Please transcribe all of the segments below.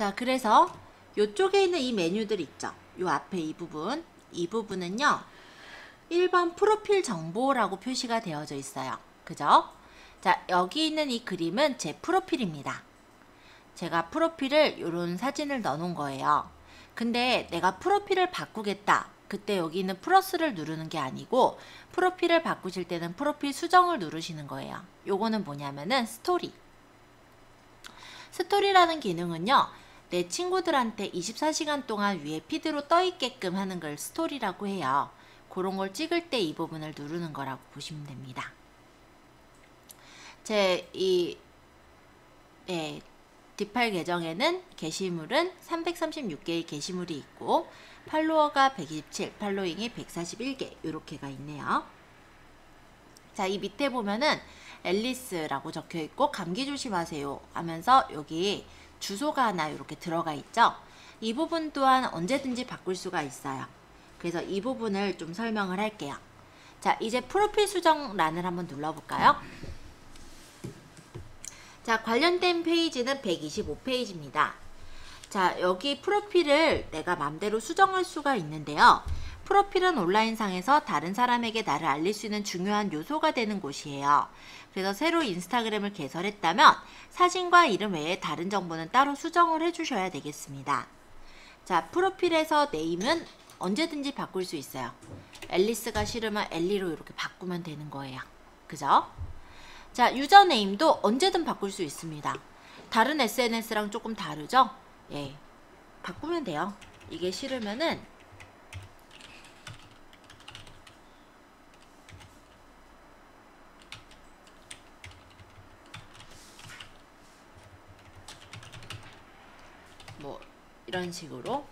자, 그래서 요쪽에 있는 이 메뉴들 있죠. 요 앞에 이 부분은요. 1번 프로필 정보라고 표시가 되어져 있어요. 그죠? 자, 여기 있는 이 그림은 제 프로필입니다. 제가 프로필을 이런 사진을 넣어 놓은 거예요. 근데 내가 프로필을 바꾸겠다. 그때 여기 있는 플러스를 누르는 게 아니고 프로필을 바꾸실 때는 프로필 수정을 누르시는 거예요. 요거는 뭐냐면은 스토리. 스토리라는 기능은요. 내 친구들한테 24시간 동안 위에 피드로 떠 있게끔 하는 걸 스토리라고 해요. 그런 걸 찍을 때 이 부분을 누르는 거라고 보시면 됩니다. D8 계정에는 게시물은 336개의 게시물이 있고 팔로워가 127, 팔로잉이 141개 이렇게가 있네요. 자, 이 밑에 보면은 앨리스라고 적혀 있고 감기 조심하세요 하면서 여기 주소가 하나 이렇게 들어가 있죠. 이 부분 또한 언제든지 바꿀 수가 있어요. 그래서 이 부분을 좀 설명을 할게요. 자, 이제 프로필 수정란을 한번 눌러볼까요? 자, 관련된 페이지는 125페이지입니다. 자, 여기 프로필을 내가 맘대로 수정할 수가 있는데요. 프로필은 온라인상에서 다른 사람에게 나를 알릴 수 있는 중요한 요소가 되는 곳이에요. 그래서 새로 인스타그램을 개설했다면 사진과 이름 외에 다른 정보는 따로 수정을 해주셔야 되겠습니다. 자, 프로필에서 네임은 언제든지 바꿀 수 있어요. 앨리스가 싫으면 엘리로 이렇게 바꾸면 되는 거예요. 그죠? 자, 유저네임도 언제든 바꿀 수 있습니다. 다른 SNS랑 조금 다르죠? 예, 바꾸면 돼요. 이게 싫으면은 뭐 이런 식으로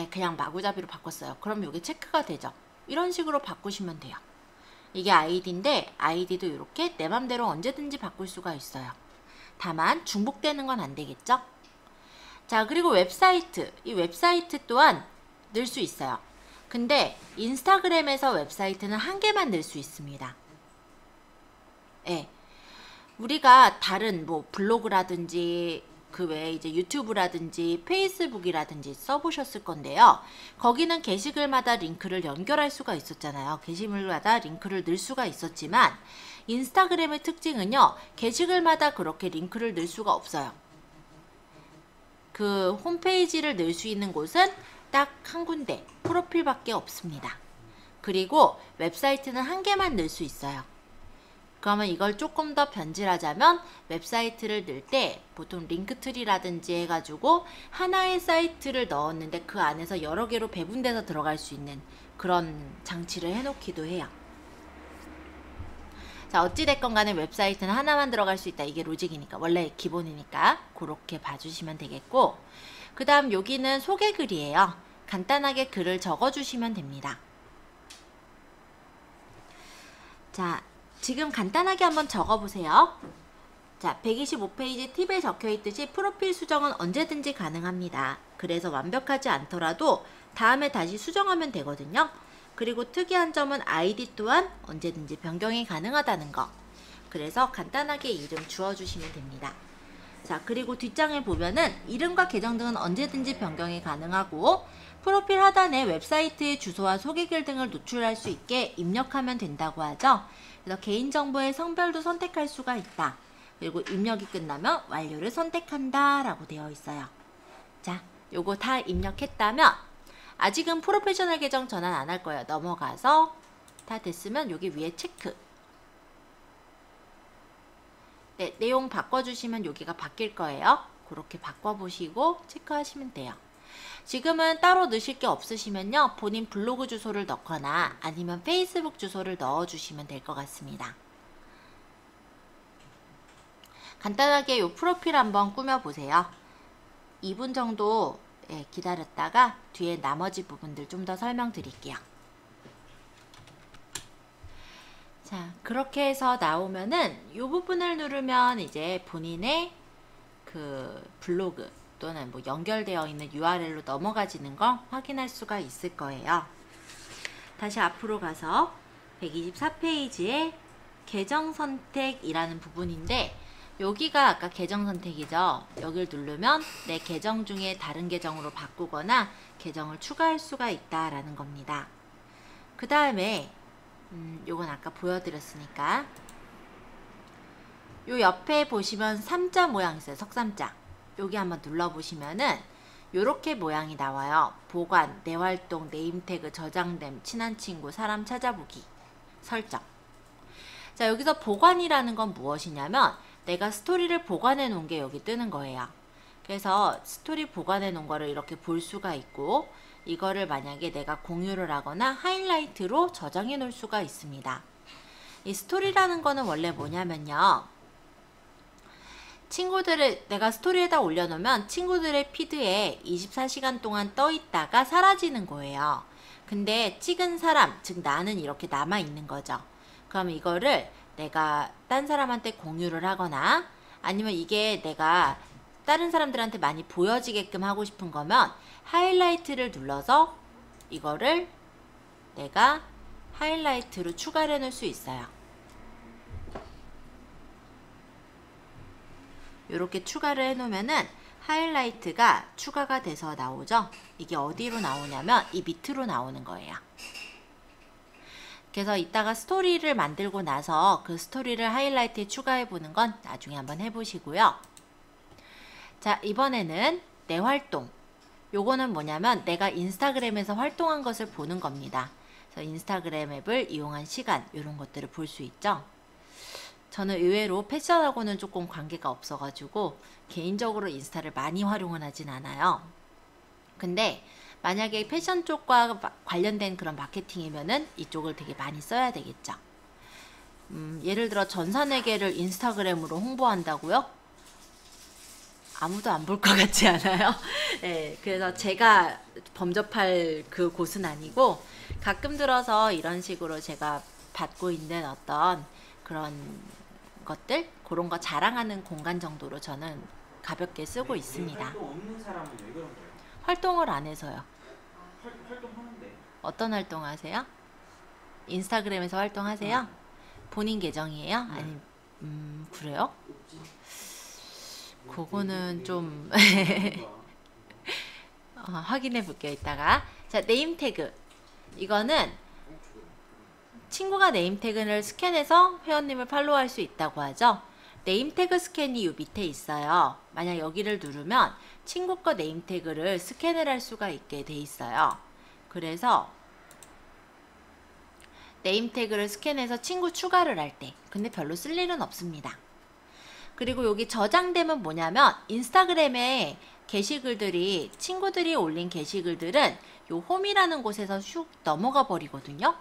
그냥 마구잡이로 바꿨어요. 그럼 이게 체크가 되죠. 이런 식으로 바꾸시면 돼요. 이게 아이디인데 아이디도 이렇게 내 맘대로 언제든지 바꿀 수가 있어요. 다만 중복되는 건 안 되겠죠? 자, 그리고 웹사이트. 이 웹사이트 또한 넣을 수 있어요. 근데 인스타그램에서 웹사이트는 한 개만 넣을 수 있습니다. 예. 우리가 다른 뭐 블로그라든지 그 외에 이제 유튜브라든지 페이스북이라든지 써보셨을 건데요. 거기는 게시글마다 링크를 연결할 수가 있었잖아요. 게시물마다 링크를 넣을 수가 있었지만 인스타그램의 특징은요. 게시글마다 그렇게 링크를 넣을 수가 없어요. 그 홈페이지를 넣을 수 있는 곳은 딱 한 군데, 프로필밖에 없습니다. 그리고 웹사이트는 한 개만 넣을 수 있어요. 그러면 이걸 조금 더 변질하자면 웹사이트를 넣을 때 보통 링크트리라든지 해가지고 하나의 사이트를 넣었는데 그 안에서 여러 개로 배분돼서 들어갈 수 있는 그런 장치를 해놓기도 해요. 자, 어찌됐건 간에 웹사이트는 하나만 들어갈 수 있다. 이게 로직이니까, 원래 기본이니까 그렇게 봐주시면 되겠고, 그 다음 여기는 소개글이에요. 간단하게 글을 적어주시면 됩니다. 자, 지금 간단하게 한번 적어보세요. 자, 125페이지 팁에 적혀있듯이 프로필 수정은 언제든지 가능합니다. 그래서 완벽하지 않더라도 다음에 다시 수정하면 되거든요. 그리고 특이한 점은 아이디 또한 언제든지 변경이 가능하다는 거. 그래서 간단하게 이름 주어주시면 됩니다. 자, 그리고 뒷장에 보면은 이름과 계정 등은 언제든지 변경이 가능하고 프로필 하단에 웹사이트의 주소와 소개글 등을 노출할 수 있게 입력하면 된다고 하죠. 그래서 개인정보의 성별도 선택할 수가 있다. 그리고 입력이 끝나면 완료를 선택한다 라고 되어 있어요. 자, 요거 다 입력했다면 아직은 프로페셔널 계정 전환 안 할 거예요. 넘어가서 다 됐으면 여기 위에 체크. 네, 내용 바꿔주시면 여기가 바뀔 거예요. 그렇게 바꿔보시고 체크하시면 돼요. 지금은 따로 넣으실 게 없으시면요. 본인 블로그 주소를 넣거나 아니면 페이스북 주소를 넣어주시면 될 것 같습니다. 간단하게 이 프로필 한번 꾸며보세요. 2분 정도 기다렸다가 뒤에 나머지 부분들 좀 더 설명드릴게요. 자, 그렇게 해서 나오면은 이 부분을 누르면 이제 본인의 그 블로그 또는 뭐 연결되어 있는 URL로 넘어가지는 걸 확인할 수가 있을 거예요. 다시 앞으로 가서 124페이지에 계정 선택이라는 부분인데 여기가 아까 계정 선택이죠. 여기를 누르면 내 계정 중에 다른 계정으로 바꾸거나 계정을 추가할 수가 있다라는 겁니다. 그 다음에 요건 아까 보여드렸으니까 요 옆에 보시면 삼자 모양 있어요. 석삼자. 여기 한번 눌러보시면은 요렇게 모양이 나와요. 보관, 내 활동, 네임태그, 저장됨, 친한 친구, 사람 찾아보기, 설정. 자, 여기서 보관이라는 건 무엇이냐면 내가 스토리를 보관해 놓은 게 여기 뜨는 거예요. 그래서 스토리 보관해 놓은 거를 이렇게 볼 수가 있고 이거를 만약에 내가 공유를 하거나 하이라이트로 저장해 놓을 수가 있습니다. 이 스토리라는 거는 원래 뭐냐면요. 친구들을 내가 스토리에다 올려놓으면 친구들의 피드에 24시간 동안 떠 있다가 사라지는 거예요. 근데 찍은 사람, 즉 나는 이렇게 남아 있는 거죠. 그럼 이거를 내가 딴 사람한테 공유를 하거나 아니면 이게 내가 다른 사람들한테 많이 보여지게끔 하고 싶은 거면 하이라이트를 눌러서 이거를 내가 하이라이트로 추가를 해놓을 수 있어요. 이렇게 추가를 해놓으면은 하이라이트가 추가가 돼서 나오죠. 이게 어디로 나오냐면 이 밑으로 나오는 거예요. 그래서 이따가 스토리를 만들고 나서 그 스토리를 하이라이트에 추가해 보는 건 나중에 한번 해보시고요. 자, 이번에는 내 활동. 요거는 뭐냐면 내가 인스타그램에서 활동한 것을 보는 겁니다. 그래서 인스타그램 앱을 이용한 시간 이런 것들을 볼 수 있죠. 저는 의외로 패션하고는 조금 관계가 없어가지고 개인적으로 인스타를 많이 활용을 하진 않아요. 근데 만약에 패션 쪽과 관련된 그런 마케팅이면은 이쪽을 되게 많이 써야 되겠죠. 예를 들어 전산회계를 인스타그램으로 홍보한다고요? 아무도 안 볼 것 같지 않아요? 네, 그래서 제가 범접할 그 곳은 아니고 가끔 들어서 이런 식으로 제가 받고 있는 어떤 그런 것들 그런 거 자랑하는 공간 정도로 저는 가볍게 쓰고 있습니다. 활동 없는 사람은 왜 그런 거예요? 활동을 안 해서요. 활동하는데. 어떤 활동 하세요? 인스타그램에서 활동하세요? 본인 계정이에요? 아니, 그래요? 그거는 좀 확인해 볼게요, 이따가. 자, 네임태그. 이거는 친구가 네임태그를 스캔해서 회원님을 팔로우할 수 있다고 하죠. 네임태그 스캔이 이 밑에 있어요. 만약 여기를 누르면 친구 거 네임태그를 스캔을 할 수가 있게 돼 있어요. 그래서 네임태그를 스캔해서 친구 추가를 할 때, 근데 별로 쓸 일은 없습니다. 그리고 여기 저장되면 뭐냐면 인스타그램에 게시글들이 친구들이 올린 게시글들은 요 홈이라는 곳에서 슉 넘어가 버리거든요.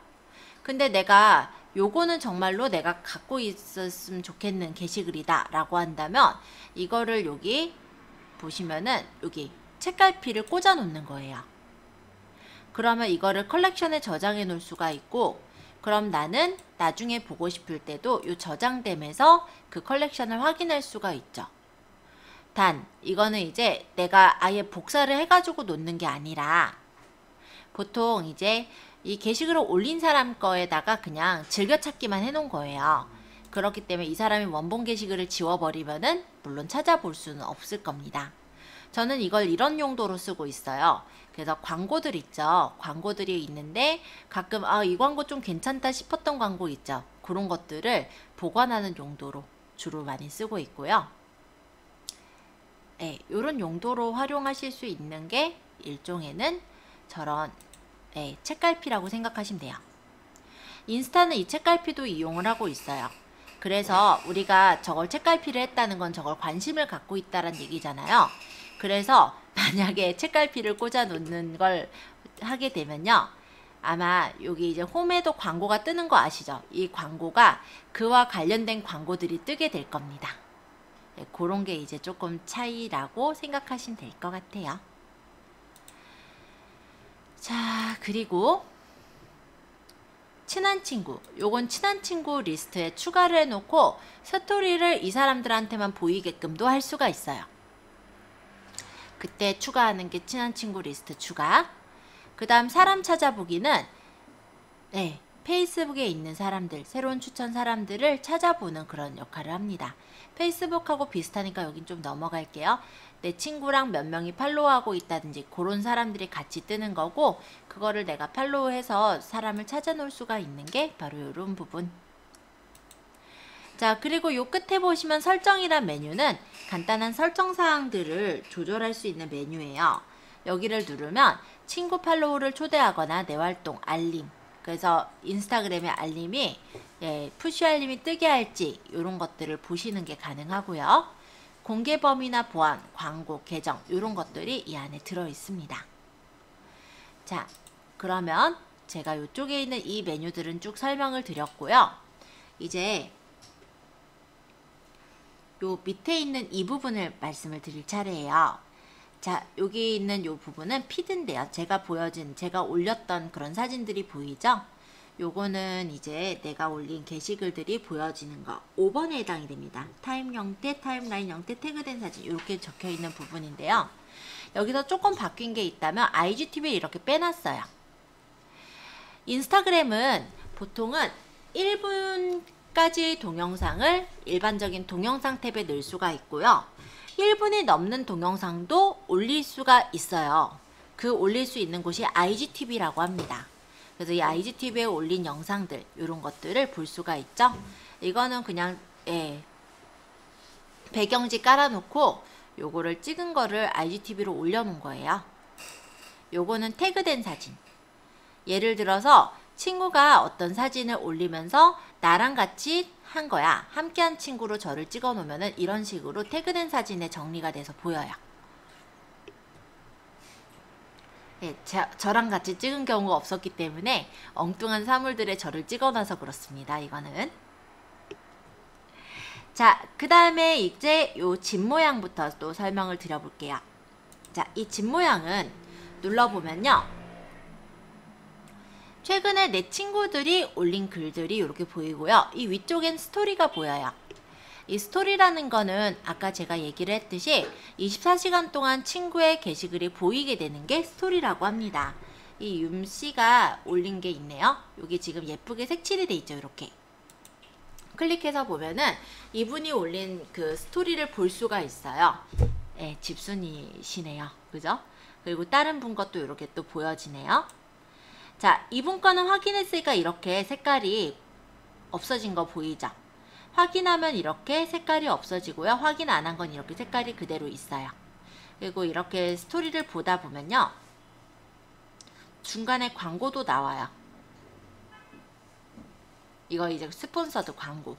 근데 내가 요거는 정말로 내가 갖고 있었으면 좋겠는 게시글이다 라고 한다면 이거를 여기 보시면은 여기 책갈피를 꽂아 놓는 거예요. 그러면 이거를 컬렉션에 저장해 놓을 수가 있고 그럼 나는 나중에 보고 싶을 때도 이 저장됨에서 그 컬렉션을 확인할 수가 있죠. 단 이거는 이제 내가 아예 복사를 해가지고 놓는 게 아니라 보통 이제 이 게시글을 올린 사람 거에다가 그냥 즐겨찾기만 해놓은 거예요. 그렇기 때문에 이 사람이 원본 게시글을 지워버리면은 물론 찾아볼 수는 없을 겁니다. 저는 이걸 이런 용도로 쓰고 있어요. 그래서 광고들 있죠. 광고들이 있는데 가끔 이 광고 좀 괜찮다 싶었던 광고 있죠. 그런 것들을 보관하는 용도로 주로 많이 쓰고 있고요. 네, 이런 용도로 활용하실 수 있는 게 일종에는 저런 책갈피라고 생각하시면 돼요. 인스타는 이 책갈피도 이용을 하고 있어요. 그래서 우리가 저걸 책갈피를 했다는 건 저걸 관심을 갖고 있다는 얘기잖아요. 그래서 만약에 책갈피를 꽂아 놓는 걸 하게 되면요. 아마 여기 이제 홈에도 광고가 뜨는 거 아시죠? 이 광고가 그와 관련된 광고들이 뜨게 될 겁니다. 네, 그런 게 이제 조금 차이라고 생각하시면 될 것 같아요. 자, 그리고 친한 친구. 요건 친한 친구 리스트에 추가를 해놓고 스토리를 이 사람들한테만 보이게끔도 할 수가 있어요. 그때 추가하는 게 친한 친구 리스트 추가. 그 다음 사람 찾아보기는 페이스북에 있는 사람들, 새로운 추천 사람들을 찾아보는 그런 역할을 합니다. 페이스북하고 비슷하니까 여긴 좀 넘어갈게요. 내 친구랑 몇 명이 팔로우하고 있다든지 그런 사람들이 같이 뜨는 거고, 그거를 내가 팔로우해서 사람을 찾아놓을 수가 있는 게 바로 이런 부분. 자, 그리고 요 끝에 보시면 설정이란 메뉴는 간단한 설정 사항들을 조절할 수 있는 메뉴예요. 여기를 누르면 친구 팔로우를 초대하거나 내 활동, 알림, 그래서 인스타그램의 알림이 푸시 알림이 뜨게 할지 이런 것들을 보시는 게 가능하고요. 공개 범위나 보안, 광고, 계정 이런 것들이 이 안에 들어 있습니다. 자, 그러면 제가 이쪽에 있는 이 메뉴들은 쭉 설명을 드렸고요. 이제 요 밑에 있는 이 부분을 말씀을 드릴 차례예요. 자, 여기 있는 요 부분은 피드인데요. 제가 올렸던 그런 사진들이 보이죠? 요거는 이제 내가 올린 게시글들이 보여지는 거 5번에 해당이 됩니다. 타임 형태, 타임라인 형태, 태그된 사진 이렇게 적혀 있는 부분인데요. 여기서 조금 바뀐 게 있다면 IGTV에 이렇게 빼놨어요. 인스타그램은 보통은 1분까지 동영상을 일반적인 동영상 탭에 넣을 수가 있고요. 1분이 넘는 동영상도 올릴 수가 있어요. 그 올릴 수 있는 곳이 IGTV라고 합니다. 그래서 이 IGTV에 올린 영상들 이런 것들을 볼 수가 있죠. 이거는 그냥 배경지 깔아놓고 요거를 찍은 거를 IGTV로 올려놓은 거예요. 요거는 태그된 사진. 예를 들어서 친구가 어떤 사진을 올리면서 나랑 같이 한 거야. 함께한 친구로 저를 찍어 놓으면은 이런 식으로 태그된 사진에 정리가 돼서 보여요. 저랑 같이 찍은 경우가 없었기 때문에 엉뚱한 사물들에 저를 찍어놔서 그렇습니다. 이거는. 자, 그 다음에 이제 요 집 모양부터 또 설명을 드려볼게요. 자, 이 집 모양은 눌러보면요. 최근에 내 친구들이 올린 글들이 이렇게 보이고요. 이 위쪽엔 스토리가 보여요. 이 스토리라는 거는 아까 제가 얘기를 했듯이 24시간 동안 친구의 게시글이 보이게 되는 게 스토리라고 합니다. 이 윤씨가 올린 게 있네요. 여기 지금 예쁘게 색칠이 돼 있죠. 이렇게 클릭해서 보면은 이분이 올린 그 스토리를 볼 수가 있어요. 집순이시네요. 그죠? 그리고 다른 분 것도 이렇게 또 보여지네요. 자, 이분 거는 확인했으니까 이렇게 색깔이 없어진 거 보이죠? 확인하면 이렇게 색깔이 없어지고요. 확인 안 한 건 이렇게 색깔이 그대로 있어요. 그리고 이렇게 스토리를 보다 보면요. 중간에 광고도 나와요. 이거 이제 스폰서드 광고.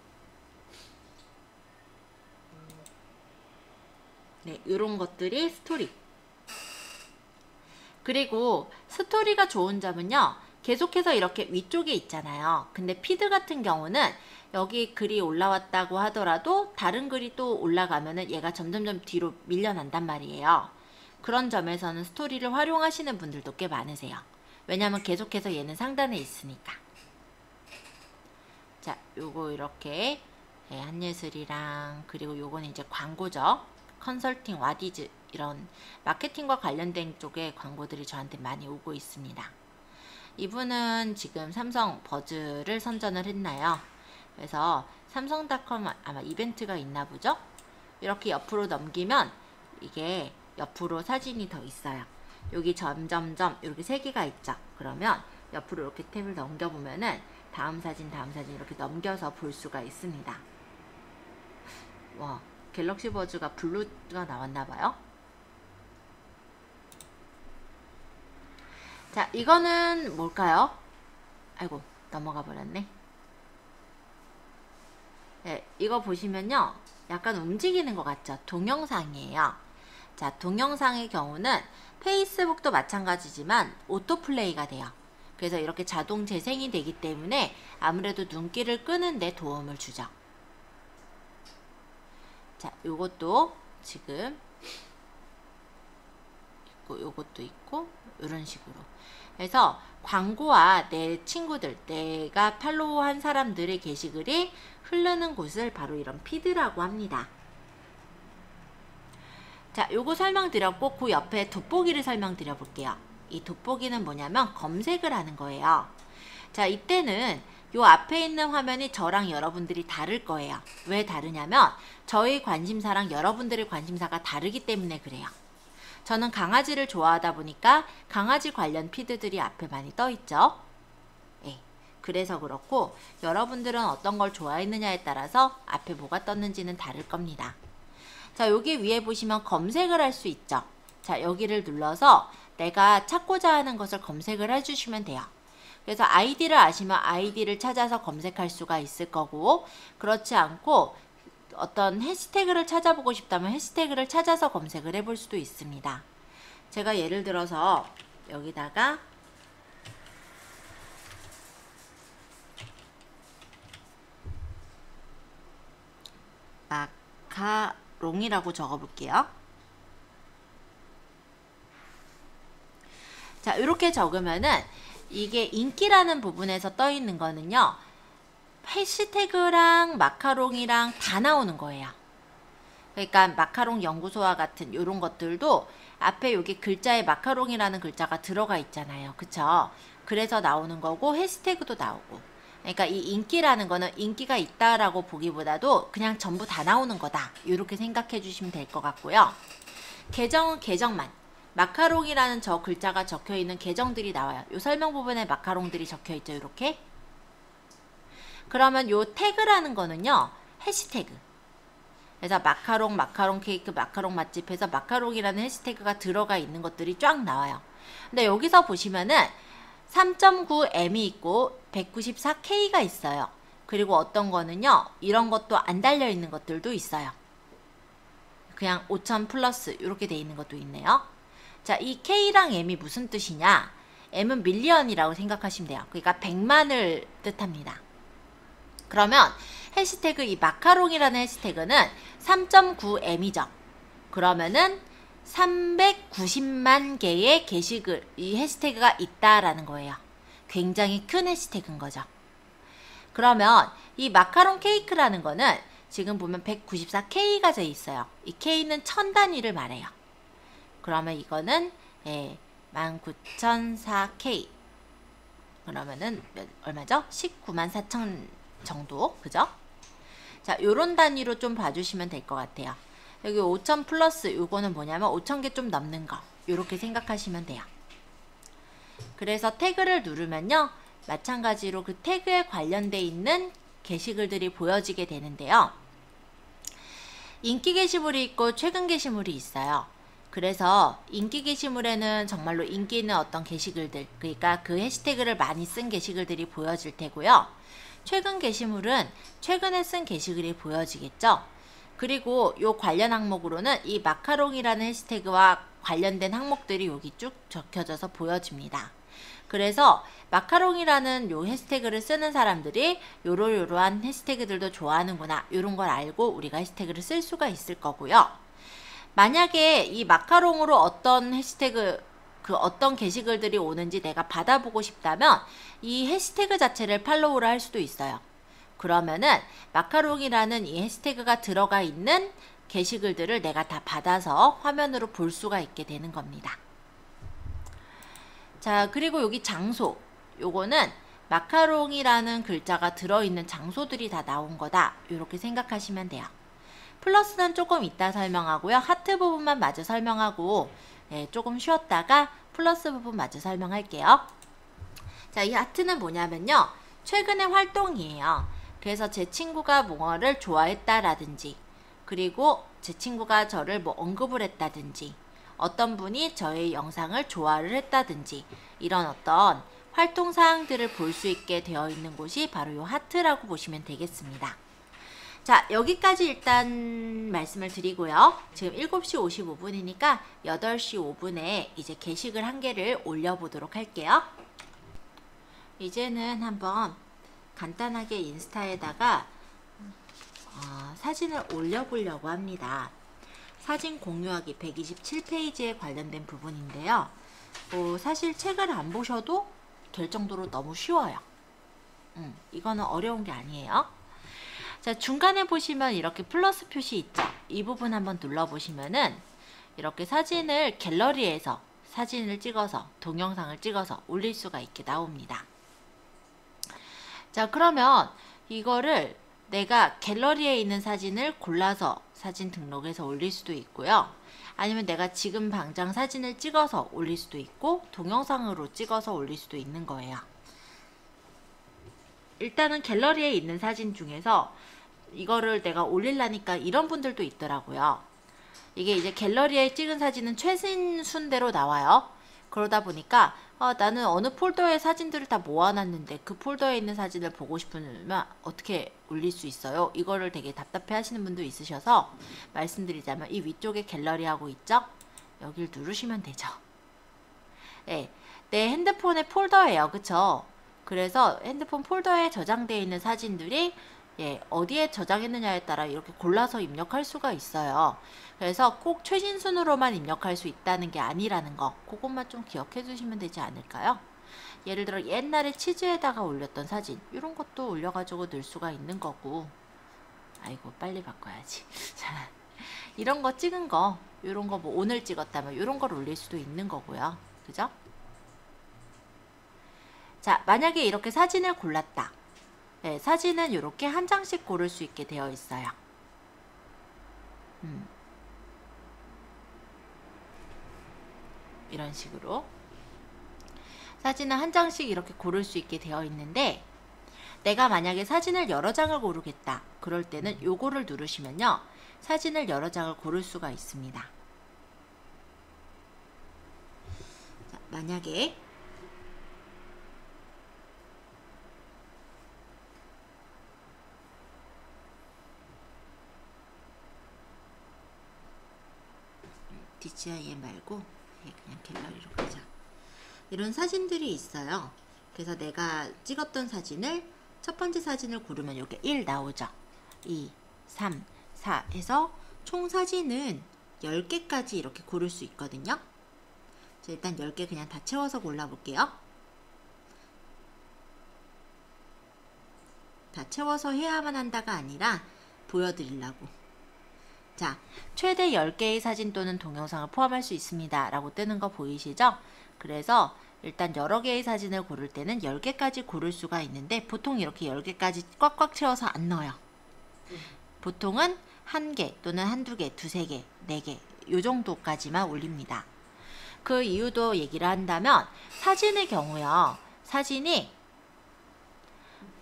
네, 이런 것들이 스토리. 그리고 스토리가 좋은 점은요. 계속해서 이렇게 위쪽에 있잖아요. 근데 피드 같은 경우는 여기 글이 올라왔다고 하더라도 다른 글이 또 올라가면은 얘가 점점점 뒤로 밀려난단 말이에요. 그런 점에서는 스토리를 활용하시는 분들도 꽤 많으세요. 왜냐면 계속해서 얘는 상단에 있으니까. 자, 요거 이렇게 한예슬이랑 그리고 요거는 이제 광고죠. 컨설팅, 와디즈 이런 마케팅과 관련된 쪽의 광고들이 저한테 많이 오고 있습니다. 이분은 지금 삼성 버즈를 선전을 했나요? 그래서 삼성닷컴 아마 이벤트가 있나 보죠? 이렇게 옆으로 넘기면 이게 옆으로 사진이 더 있어요. 여기 점점점 이렇게 3개가 있죠? 그러면 옆으로 이렇게 탭을 넘겨보면은 다음 사진 이렇게 넘겨서 볼 수가 있습니다. 와, 갤럭시 버즈가 블루가 나왔나봐요. 자, 이거는 뭘까요? 아이고, 넘어가 버렸네. 네, 이거 보시면요. 약간 움직이는 것 같죠? 동영상이에요. 자, 동영상의 경우는 페이스북도 마찬가지지만 오토플레이가 돼요. 그래서 이렇게 자동 재생이 되기 때문에 아무래도 눈길을 끄는데 도움을 주죠. 자, 요것도 지금 있고 요것도 있고 이런 식으로 그래서 광고와 내 친구들, 내가 팔로우한 사람들의 게시글이 흐르는 곳을 바로 이런 피드라고 합니다. 자, 요거 설명드렸고 그 옆에 돋보기를 설명드려 볼게요. 이 돋보기는 뭐냐면 검색을 하는 거예요. 자, 이때는 요 앞에 있는 화면이 저랑 여러분들이 다를 거예요. 왜 다르냐면 저희 관심사랑 여러분들의 관심사가 다르기 때문에 그래요. 저는 강아지를 좋아하다 보니까 강아지 관련 피드들이 앞에 많이 떠 있죠. 예, 그래서 그렇고 여러분들은 어떤 걸 좋아했느냐에 따라서 앞에 뭐가 떴는지는 다를 겁니다. 자, 여기 위에 보시면 검색을 할 수 있죠. 자, 여기를 눌러서 내가 찾고자 하는 것을 검색을 해주시면 돼요. 그래서 아이디를 아시면 아이디를 찾아서 검색할 수가 있을 거고, 그렇지 않고 어떤 해시태그를 찾아보고 싶다면 해시태그를 찾아서 검색을 해볼 수도 있습니다. 제가 예를 들어서 여기다가 마카롱이라고 적어볼게요. 자, 이렇게 적으면은 이게 인기라는 부분에서 떠 있는 거는요, 해시태그랑 마카롱이랑 다 나오는 거예요. 그러니까 마카롱 연구소와 같은 이런 것들도 앞에 여기 글자에 마카롱이라는 글자가 들어가 있잖아요. 그쵸? 그래서 나오는 거고 해시태그도 나오고. 그러니까 이 인기라는 거는 인기가 있다라고 보기보다도 그냥 전부 다 나오는 거다. 이렇게 생각해 주시면 될 것 같고요. 계정은 계정만. 마카롱이라는 저 글자가 적혀 있는 계정들이 나와요. 요 설명 부분에 마카롱들이 적혀 있죠. 이렇게. 그러면 요 태그라는 거는요, 해시태그. 그래서 마카롱, 마카롱 케이크, 마카롱 맛집 해서 마카롱이라는 해시태그가 들어가 있는 것들이 쫙 나와요. 근데 여기서 보시면은 3.9M이 있고 194K가 있어요. 그리고 어떤 거는요, 이런 것도 안 달려 있는 것들도 있어요. 그냥 5000 플러스 이렇게 돼 있는 것도 있네요. 자, 이 K랑 M이 무슨 뜻이냐? M은 밀리언이라고 생각하시면 돼요. 그러니까 100만을 뜻합니다. 그러면 해시태그 이 마카롱이라는 해시태그는 3.9M이죠. 그러면은 390만 개의 게시글, 이 해시태그가 있다라는 거예요. 굉장히 큰 해시태그인 거죠. 그러면 이 마카롱 케이크라는 거는 지금 보면 194K가 돼 있어요. 이 K는 1000단위를 말해요. 그러면 이거는 19004K. 그러면은 얼마죠? 194,000 정도, 그죠? 자, 요런 단위로 좀 봐주시면 될 것 같아요. 여기 5000 플러스 요거는 뭐냐면 5000개 좀 넘는 거, 요렇게 생각하시면 돼요. 그래서 태그를 누르면요, 마찬가지로 그 태그에 관련돼 있는 게시글들이 보여지게 되는데요. 인기 게시물이 있고 최근 게시물이 있어요. 그래서 인기 게시물에는 정말로 인기 있는 어떤 게시글들, 그러니까 그 해시태그를 많이 쓴 게시글들이 보여질 테고요. 최근 게시물은 최근에 쓴 게시글이 보여지겠죠. 그리고 요 관련 항목으로는 이 마카롱이라는 해시태그와 관련된 항목들이 여기 쭉 적혀져서 보여집니다. 그래서 마카롱이라는 요 해시태그를 쓰는 사람들이 요러요러한 해시태그들도 좋아하는구나, 요런 걸 알고 우리가 해시태그를 쓸 수가 있을 거고요. 만약에 이 마카롱으로 어떤 해시태그, 그 어떤 게시글들이 오는지 내가 받아보고 싶다면 이 해시태그 자체를 팔로우를 할 수도 있어요. 그러면은 마카롱이라는 이 해시태그가 들어가 있는 게시글들을 내가 다 받아서 화면으로 볼 수가 있게 되는 겁니다. 자, 그리고 여기 장소, 요거는 마카롱이라는 글자가 들어있는 장소들이 다 나온 거다, 이렇게 생각하시면 돼요. 플러스는 조금 이따 설명하고요. 하트 부분만 마저 설명하고 조금 쉬었다가 플러스 부분 마저 설명할게요. 자, 이 하트는 뭐냐면요, 최근의 활동이에요. 그래서 제 친구가 뭐를 좋아했다라든지, 그리고 제 친구가 저를 뭐 언급을 했다든지, 어떤 분이 저의 영상을 좋아를 했다든지, 이런 어떤 활동 사항들을 볼 수 있게 되어 있는 곳이 바로 이 하트라고 보시면 되겠습니다. 자, 여기까지 일단 말씀을 드리고요. 지금 7시 55분이니까 8시 5분에 이제 게시글 한 개를 올려보도록 할게요. 이제는 한번 간단하게 인스타에다가 사진을 올려보려고 합니다. 사진 공유하기 127페이지에 관련된 부분인데요. 사실 책을 안 보셔도 될 정도로 너무 쉬워요. 이거는 어려운 게 아니에요. 자, 중간에 보시면 이렇게 플러스 표시 있죠? 이 부분 한번 눌러보시면은 이렇게 사진을 갤러리에서 사진을 찍어서 동영상을 찍어서 올릴 수가 있게 나옵니다. 자, 그러면 이거를 내가 갤러리에 있는 사진을 골라서 사진 등록해서 올릴 수도 있고요. 아니면 내가 지금 당장 사진을 찍어서 올릴 수도 있고 동영상으로 찍어서 올릴 수도 있는 거예요. 일단은 갤러리에 있는 사진 중에서 이거를 내가 올리려니까 이런 분들도 있더라고요. 이게 이제 갤러리에 찍은 사진은 최신 순대로 나와요. 그러다 보니까 나는 어느 폴더에 사진들을 다 모아놨는데 그 폴더에 있는 사진을 보고 싶으면 어떻게 올릴 수 있어요? 이거를 되게 답답해 하시는 분도 있으셔서 말씀드리자면 이 위쪽에 갤러리 하고 있죠? 여길 누르시면 되죠. 네, 내 핸드폰의 폴더예요. 그쵸? 그래서 핸드폰 폴더에 저장되어 있는 사진들이 어디에 저장했느냐에 따라 이렇게 골라서 입력할 수가 있어요. 그래서 꼭 최신 순으로만 입력할 수 있다는 게 아니라는 거, 그것만 좀 기억해 주시면 되지 않을까요? 예를 들어 옛날에 치즈에다가 올렸던 사진, 이런 것도 올려가지고 넣을 수가 있는 거고. 아이고, 빨리 바꿔야지. 자, 이런 거 찍은 거, 이런 거 뭐 오늘 찍었다면 이런 걸 올릴 수도 있는 거고요. 그죠? 자, 만약에 이렇게 사진을 골랐다. 네, 사진은 이렇게 한 장씩 고를 수 있게 되어 있어요. 이런 식으로 사진은 한 장씩 이렇게 고를 수 있게 되어 있는데, 내가 만약에 사진을 여러 장을 고르겠다. 그럴 때는 요거를 누르시면요, 사진을 여러 장을 고를 수가 있습니다. 자, 만약에 DJI 말고 그냥 갤러리로 가자. 이런 사진들이 있어요. 그래서 내가 찍었던 사진을 첫 번째 사진을 고르면 여기 1 나오죠. 2, 3, 4 해서 총 사진은 10개까지 이렇게 고를 수 있거든요. 일단 10개 그냥 다 채워서 골라볼게요. 다 채워서 해야만 한다가 아니라 보여드리려고. 자, 최대 10개의 사진 또는 동영상을 포함할 수 있습니다 라고 뜨는 거 보이시죠? 그래서 일단 여러 개의 사진을 고를 때는 10개까지 고를 수가 있는데, 보통 이렇게 10개까지 꽉꽉 채워서 안 넣어요. 보통은 1개 또는 한두 개, 두세 개, 4개 요 정도까지만 올립니다. 그 이유도 얘기를 한다면, 사진의 경우요, 사진이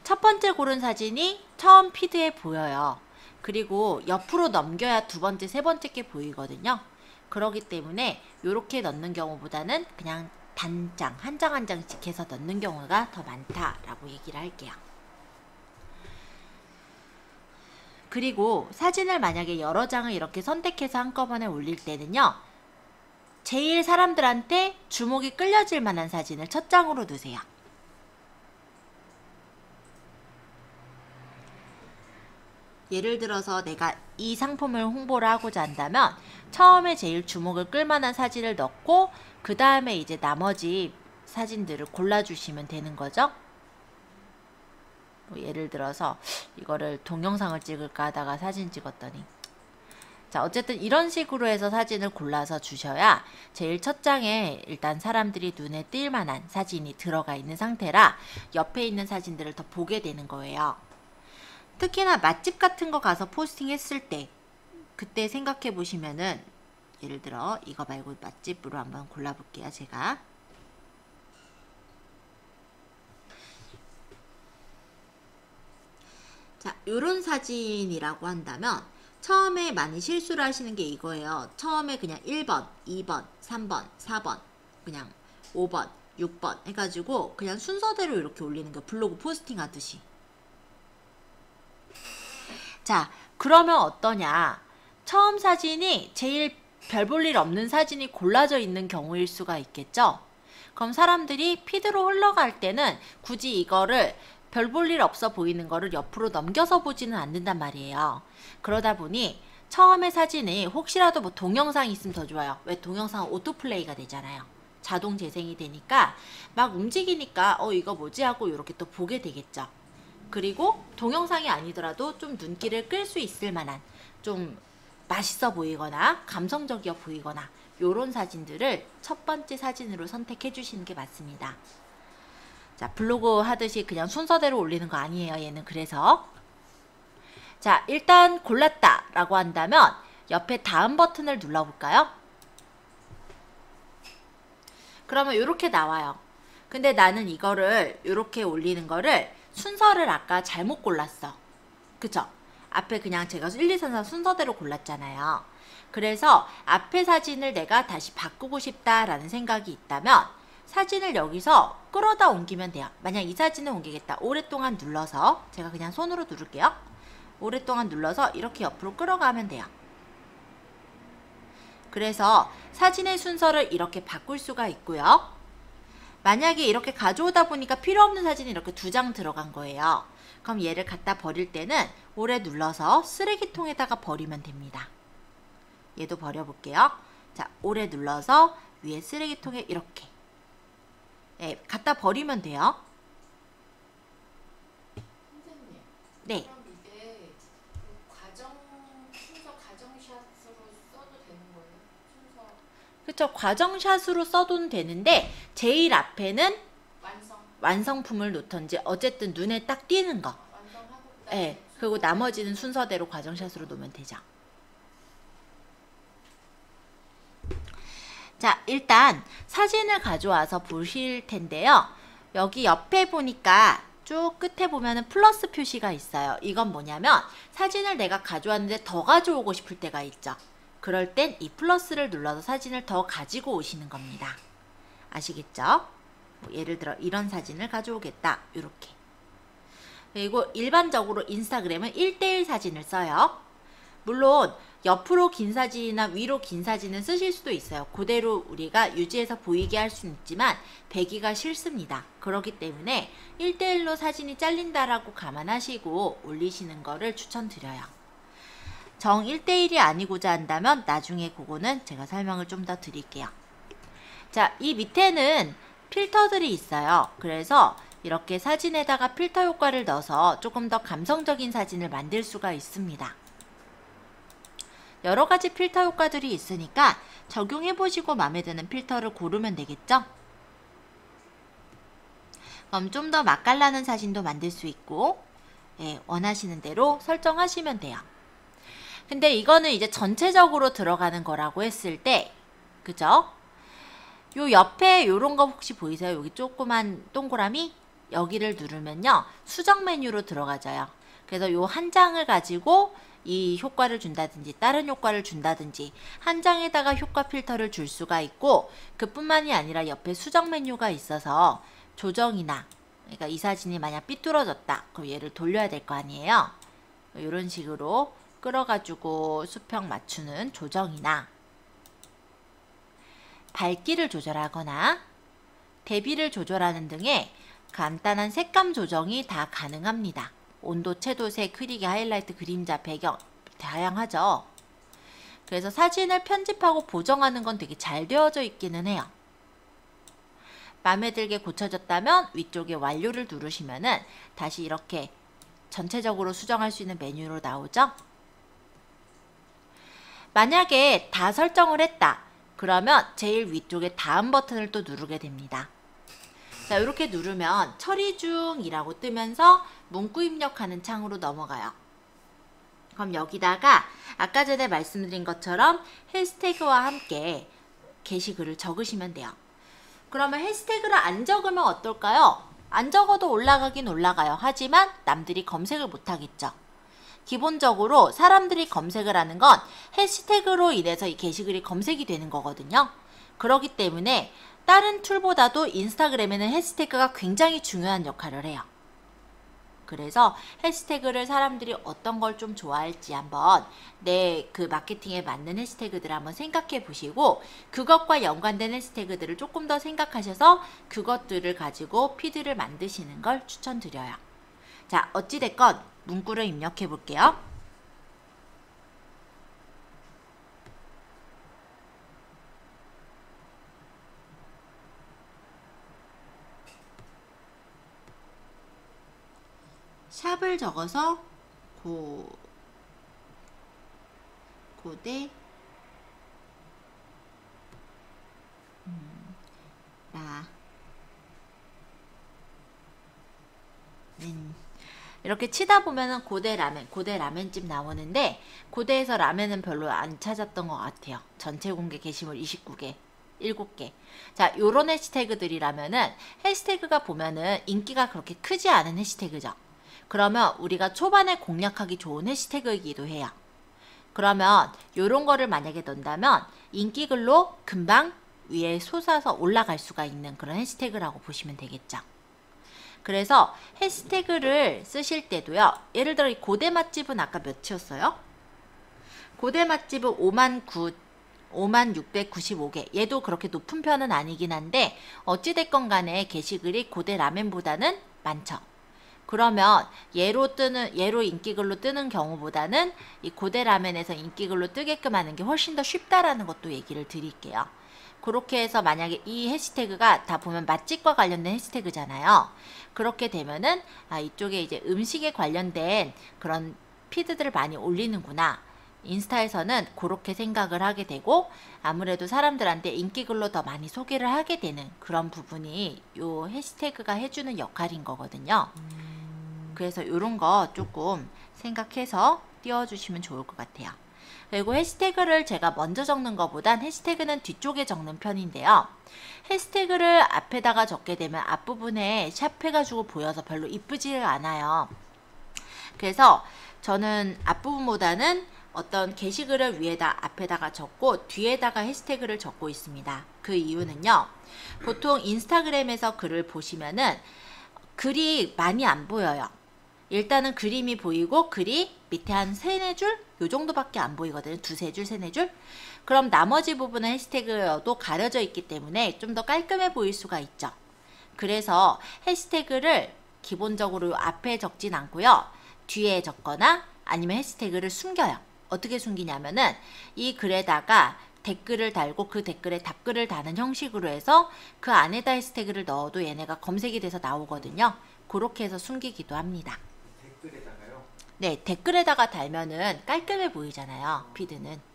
첫 번째 고른 사진이 처음 피드에 보여요. 그리고 옆으로 넘겨야 두 번째, 세 번째 게 보이거든요. 그렇기 때문에 이렇게 넣는 경우보다는 그냥 단장, 한 장 한 장씩 해서 넣는 경우가 더 많다라고 얘기를 할게요. 그리고 사진을 만약에 여러 장을 이렇게 선택해서 한꺼번에 올릴 때는요, 제일 사람들한테 주목이 끌려질 만한 사진을 첫 장으로 두세요. 예를 들어서 내가 이 상품을 홍보를 하고자 한다면 처음에 제일 주목을 끌만한 사진을 넣고 그 다음에 이제 나머지 사진들을 골라주시면 되는 거죠. 뭐 예를 들어서 이거를 동영상을 찍을까 하다가 사진 찍었더니, 자, 어쨌든 이런 식으로 해서 사진을 골라서 주셔야 제일 첫 장에 일단 사람들이 눈에 띌 만한 사진이 들어가 있는 상태라 옆에 있는 사진들을 더 보게 되는 거예요. 특히나 맛집 같은 거 가서 포스팅 했을 때, 그때 생각해 보시면은, 예를 들어 이거 말고 맛집으로 한번 골라볼게요. 제가 자, 요런 사진이라고 한다면 처음에 많이 실수를 하시는 게 이거예요. 처음에 그냥 1번, 2번, 3번, 4번, 그냥 5번, 6번 해가지고 그냥 순서대로 이렇게 올리는 거, 블로그 포스팅 하듯이. 자, 그러면 어떠냐? 처음 사진이 제일 별 볼 일 없는 사진이 골라져 있는 경우일 수가 있겠죠? 그럼 사람들이 피드로 흘러갈 때는 굳이 이거를 별 볼 일 없어 보이는 거를 옆으로 넘겨서 보지는 않는단 말이에요. 그러다 보니 처음에 사진이 혹시라도 뭐 동영상이 있으면 더 좋아요. 왜? 동영상은 오토플레이가 되잖아요. 자동 재생이 되니까 막 움직이니까 이거 뭐지 하고 이렇게 또 보게 되겠죠. 그리고 동영상이 아니더라도 좀 눈길을 끌 수 있을 만한, 좀 맛있어 보이거나 감성적이어 보이거나 요런 사진들을 첫 번째 사진으로 선택해 주시는 게 맞습니다. 자, 블로그 하듯이 그냥 순서대로 올리는 거 아니에요. 얘는 그래서. 자, 일단 골랐다 라고 한다면 옆에 다음 버튼을 눌러볼까요? 그러면 이렇게 나와요. 근데 나는 이거를 이렇게 올리는 거를 순서를 아까 잘못 골랐어. 그쵸? 앞에 그냥 제가 1, 2, 3, 4 순서대로 골랐잖아요. 그래서 앞에 사진을 내가 다시 바꾸고 싶다라는 생각이 있다면 사진을 여기서 끌어다 옮기면 돼요. 만약 이 사진을 옮기겠다. 오랫동안 눌러서 제가 그냥 손으로 누를게요. 오랫동안 눌러서 이렇게 옆으로 끌어가면 돼요. 그래서 사진의 순서를 이렇게 바꿀 수가 있고요. 만약에 이렇게 가져오다 보니까 필요 없는 사진이 이렇게 2장 들어간 거예요. 그럼 얘를 갖다 버릴 때는 오래 눌러서 쓰레기통에다가 버리면 됩니다. 얘도 버려볼게요. 자, 오래 눌러서 위에 쓰레기통에 이렇게 갖다 버리면 돼요. 선생님. 네. 그럼 이게 순서 가정샷으로 써도 되는 거예요? 순서 그쵸. 과정샷으로 써도 되는데 제일 앞에는 완성품을 놓던지 어쨌든 눈에 딱 띄는 거. 완성하고 네. 그리고 나머지는 순서대로 과정샷으로 놓으면 되죠. 자, 일단 사진을 가져와서 보실 텐데요. 여기 옆에 보니까 쭉 끝에 보면은 플러스 표시가 있어요. 이건 뭐냐면 사진을 내가 가져왔는데 더 가져오고 싶을 때가 있죠. 그럴 땐 이 플러스를 눌러서 사진을 더 가지고 오시는 겁니다. 아시겠죠? 예를 들어 이런 사진을 가져오겠다. 이렇게. 그리고 일반적으로 인스타그램은 1:1 사진을 써요. 물론 옆으로 긴 사진이나 위로 긴 사진은 쓰실 수도 있어요. 그대로 우리가 유지해서 보이게 할 수는 있지만 배기가 싫습니다. 그렇기 때문에 1:1로 사진이 잘린다라고 감안하시고 올리시는 거를 추천드려요. 정 1:1이 아니고자 한다면 나중에 그거는 제가 설명을 좀 더 드릴게요. 자, 이 밑에는 필터들이 있어요. 그래서 이렇게 사진에다가 필터 효과를 넣어서 조금 더 감성적인 사진을 만들 수가 있습니다. 여러 가지 필터 효과들이 있으니까 적용해보시고 마음에 드는 필터를 고르면 되겠죠? 그럼 좀 더 맛깔나는 사진도 만들 수 있고 원하시는 대로 설정하시면 돼요. 근데 이거는 이제 전체적으로 들어가는 거라고 했을 때 그죠? 요 옆에 요런 거 혹시 보이세요? 여기 조그만 동그라미? 여기를 누르면요. 수정 메뉴로 들어가져요. 그래서 요 한 장을 가지고 이 효과를 준다든지 다른 효과를 준다든지 한 장에다가 효과 필터를 줄 수가 있고 그뿐만이 아니라 옆에 수정 메뉴가 있어서 조정이나 그러니까 이 사진이 만약 삐뚤어졌다. 그럼 얘를 돌려야 될 거 아니에요. 이런 식으로 끌어가지고 수평 맞추는 조정이나 밝기를 조절하거나 대비를 조절하는 등의 간단한 색감 조정이 다 가능합니다. 온도, 채도색, 흐리기, 하이라이트, 그림자, 배경 다양하죠. 그래서 사진을 편집하고 보정하는 건 되게 잘 되어져 있기는 해요. 마음에 들게 고쳐졌다면 위쪽에 완료를 누르시면은 다시 이렇게 전체적으로 수정할 수 있는 메뉴로 나오죠. 만약에 다 설정을 했다. 그러면 제일 위쪽에 다음 버튼을 또 누르게 됩니다. 자, 이렇게 누르면 처리 중이라고 뜨면서 문구 입력하는 창으로 넘어가요. 그럼 여기다가 아까 전에 말씀드린 것처럼 해시태그와 함께 게시글을 적으시면 돼요. 그러면 해시태그를 안 적으면 어떨까요? 안 적어도 올라가긴 올라가요. 하지만 남들이 검색을 못하겠죠. 기본적으로 사람들이 검색을 하는 건 해시태그로 인해서 이 게시글이 검색이 되는 거거든요. 그렇기 때문에 다른 툴보다도 인스타그램에는 해시태그가 굉장히 중요한 역할을 해요. 그래서 해시태그를 사람들이 어떤 걸 좀 좋아할지 한번 내 그 마케팅에 맞는 해시태그들을 한번 생각해 보시고 그것과 연관된 해시태그들을 조금 더 생각하셔서 그것들을 가지고 피드를 만드시는 걸 추천드려요. 자, 어찌됐건 문구를 입력해 볼게요. 샵을 적어서 고대 라 이렇게 치다 보면은 고대 라멘집 나오는데 고대에서 라멘은 별로 안 찾았던 것 같아요. 전체 공개 게시물 29개, 7개. 자, 요런 해시태그들이라면은 해시태그가 보면은 인기가 그렇게 크지 않은 해시태그죠. 그러면 우리가 초반에 공략하기 좋은 해시태그이기도 해요. 그러면 요런 거를 만약에 넣는다면 인기글로 금방 위에 솟아서 올라갈 수가 있는 그런 해시태그라고 보시면 되겠죠. 그래서 해시태그를 쓰실 때도요. 예를 들어 이 고대 맛집은 아까 몇이었어요? 고대 맛집은 59,695개. 얘도 그렇게 높은 편은 아니긴 한데 어찌됐건 간에 게시글이 고대 라멘보다는 많죠. 그러면 얘로 인기글로 뜨는 경우보다는 이 고대 라멘에서 인기글로 뜨게끔 하는 게 훨씬 더 쉽다라는 것도 얘기를 드릴게요. 그렇게 해서 만약에 이 해시태그가 다 보면 맛집과 관련된 해시태그잖아요. 그렇게 되면은 이쪽에 이제 음식에 관련된 그런 피드들을 많이 올리는구나. 인스타에서는 그렇게 생각을 하게 되고 아무래도 사람들한테 인기글로 더 많이 소개를 하게 되는 그런 부분이 요 해시태그가 해주는 역할인 거거든요. 그래서 이런 거 조금 생각해서 띄워주시면 좋을 것 같아요. 그리고 해시태그를 제가 먼저 적는 것보단 해시태그는 뒤쪽에 적는 편인데요. 해시태그를 앞에다가 적게 되면 앞부분에 샵해가지고 보여서 별로 이쁘지 않아요. 그래서 저는 앞부분보다는 어떤 게시글을 앞에다가 적고 뒤에다가 해시태그를 적고 있습니다. 그 이유는요. 보통 인스타그램에서 글을 보시면은 글이 많이 안 보여요. 일단은 그림이 보이고 글이 밑에 한 3-4줄? 요 정도밖에 안 보이거든요. 2-3줄, 3-4줄? 그럼 나머지 부분은 해시태그여도 가려져 있기 때문에 좀 더 깔끔해 보일 수가 있죠. 그래서 해시태그를 기본적으로 요 앞에 적진 않고요. 뒤에 적거나 아니면 해시태그를 숨겨요. 어떻게 숨기냐면은 이 글에다가 댓글을 달고 그 댓글에 답글을 다는 형식으로 해서 그 안에다 해시태그를 넣어도 얘네가 검색이 돼서 나오거든요. 그렇게 해서 숨기기도 합니다. 댓글에다가요? 네, 댓글에다가 달면은 깔끔해 보이잖아요. 피드는.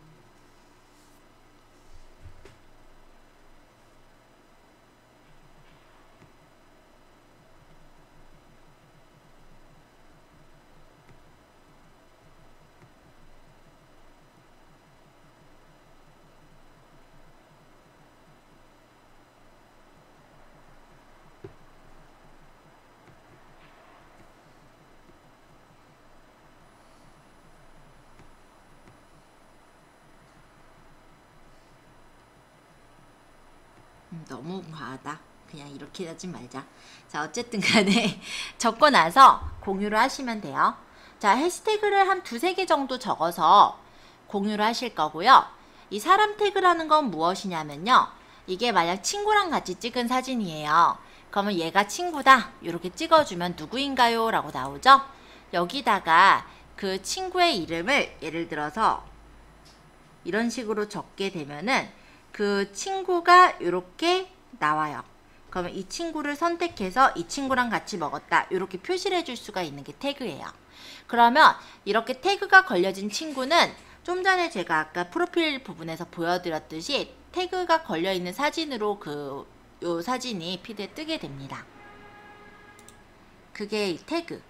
너무 과하다. 그냥 이렇게 하지 말자. 자, 어쨌든 간에 적고 나서 공유를 하시면 돼요. 자, 해시태그를 한 2-3개 정도 적어서 공유를 하실 거고요. 이 사람 태그라는 건 무엇이냐면요. 이게 만약 친구랑 같이 찍은 사진이에요. 그러면 얘가 친구다. 이렇게 찍어주면 누구인가요? 라고 나오죠. 여기다가 그 친구의 이름을 예를 들어서 이런 식으로 적게 되면은 그 친구가 이렇게 나와요. 그러면 이 친구를 선택해서 이 친구랑 같이 먹었다. 이렇게 표시를 해줄 수가 있는 게 태그예요. 그러면 이렇게 태그가 걸려진 친구는 좀 전에 제가 아까 프로필 부분에서 보여드렸듯이 태그가 걸려있는 사진으로 요 사진이 피드에 뜨게 됩니다. 그게 이 태그.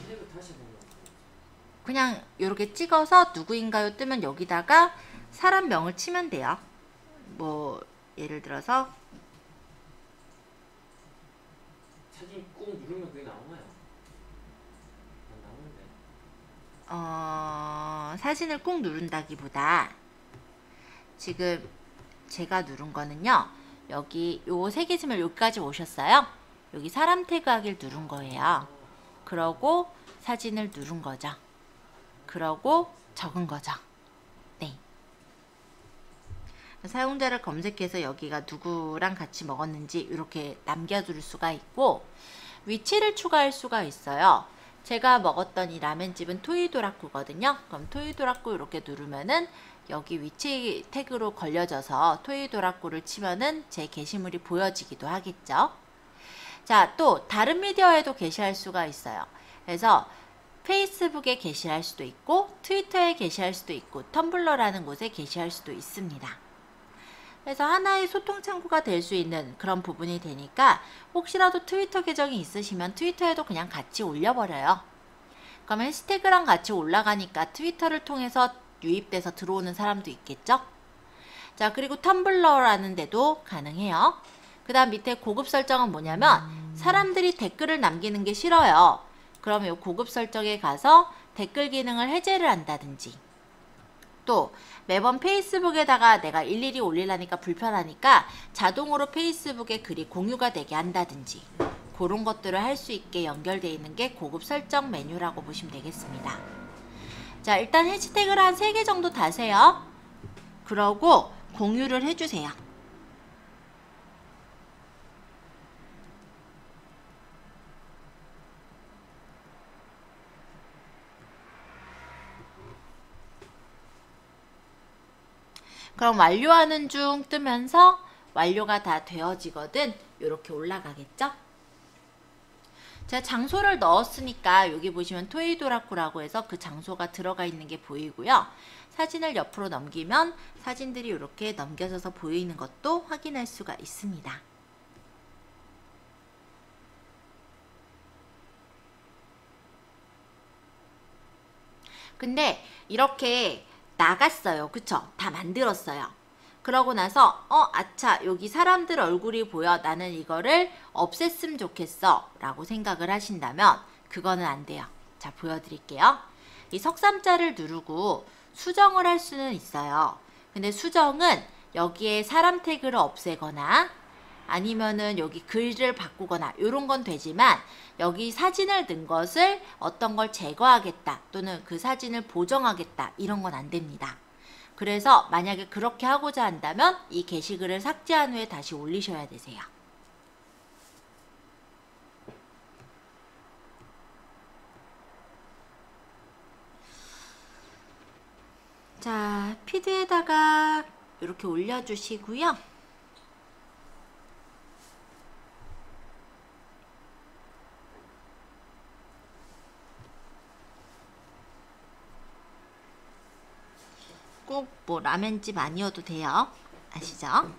태그 다시 보면 그냥 이렇게 찍어서 누구인가요 뜨면 여기다가 사람 명을 치면 돼요. 뭐 예를 들어서 사진 꾹 누르면 그게 나오나요? 안 나오는데. 사진을 꼭 누른다기보다 지금 제가 누른 거는요. 여기 요 3개쯤을 여기까지 오셨어요. 여기 사람 태그하기를 누른 거예요. 그러고 사진을 누른 거죠. 그러고 적은 거죠. 네. 사용자를 검색해서 여기가 누구랑 같이 먹었는지 이렇게 남겨둘 수가 있고 위치를 추가할 수가 있어요. 제가 먹었던 이 라멘집은 토이도라쿠거든요. 그럼 토이도라쿠 이렇게 누르면은 여기 위치 태그로 걸려져서 토이도라쿠를 치면은 제 게시물이 보여지기도 하겠죠. 자, 또 다른 미디어에도 게시할 수가 있어요. 그래서 페이스북에 게시할 수도 있고 트위터에 게시할 수도 있고 텀블러라는 곳에 게시할 수도 있습니다. 그래서 하나의 소통 창구가 될 수 있는 그런 부분이 되니까 혹시라도 트위터 계정이 있으시면 트위터에도 그냥 같이 올려버려요. 그러면 해시태그랑 같이 올라가니까 트위터를 통해서 유입돼서 들어오는 사람도 있겠죠? 자, 그리고 텀블러라는 데도 가능해요. 그 다음 밑에 고급 설정은 뭐냐면 사람들이 댓글을 남기는 게 싫어요. 그러면 이 고급 설정에 가서 댓글 기능을 해제를 한다든지, 또 매번 페이스북에다가 내가 일일이 올리려니까 불편하니까 자동으로 페이스북에 글이 공유가 되게 한다든지, 그런 것들을 할 수 있게 연결되어 있는 게 고급 설정 메뉴라고 보시면 되겠습니다. 자, 일단 해시태그를 한 3개 정도 다세요. 그러고 공유를 해주세요. 그럼 완료하는 중 뜨면서 완료가 다 되어지거든 이렇게 올라가겠죠? 제가 장소를 넣었으니까 여기 보시면 토이도라쿠라고 해서 그 장소가 들어가 있는 게 보이고요. 사진을 옆으로 넘기면 사진들이 이렇게 넘겨져서 보이는 것도 확인할 수가 있습니다. 근데 이렇게 나갔어요. 그쵸? 다 만들었어요. 그러고 나서 아차, 여기 사람들 얼굴이 보여. 나는 이거를 없앴으면 좋겠어 라고 생각을 하신다면 그거는 안 돼요. 자, 보여드릴게요. 이 석삼자를 누르고 수정을 할 수는 있어요. 근데 수정은 여기에 사람 태그를 없애거나 아니면은 여기 글을 바꾸거나 이런 건 되지만 여기 사진을 넣은 것을 어떤 걸 제거하겠다 또는 그 사진을 보정하겠다 이런 건 안 됩니다. 그래서 만약에 그렇게 하고자 한다면 이 게시글을 삭제한 후에 다시 올리셔야 되세요. 자, 피드에다가 이렇게 올려주시고요. 꼭 뭐 라면집 아니어도 돼요. 아시죠? 선생님,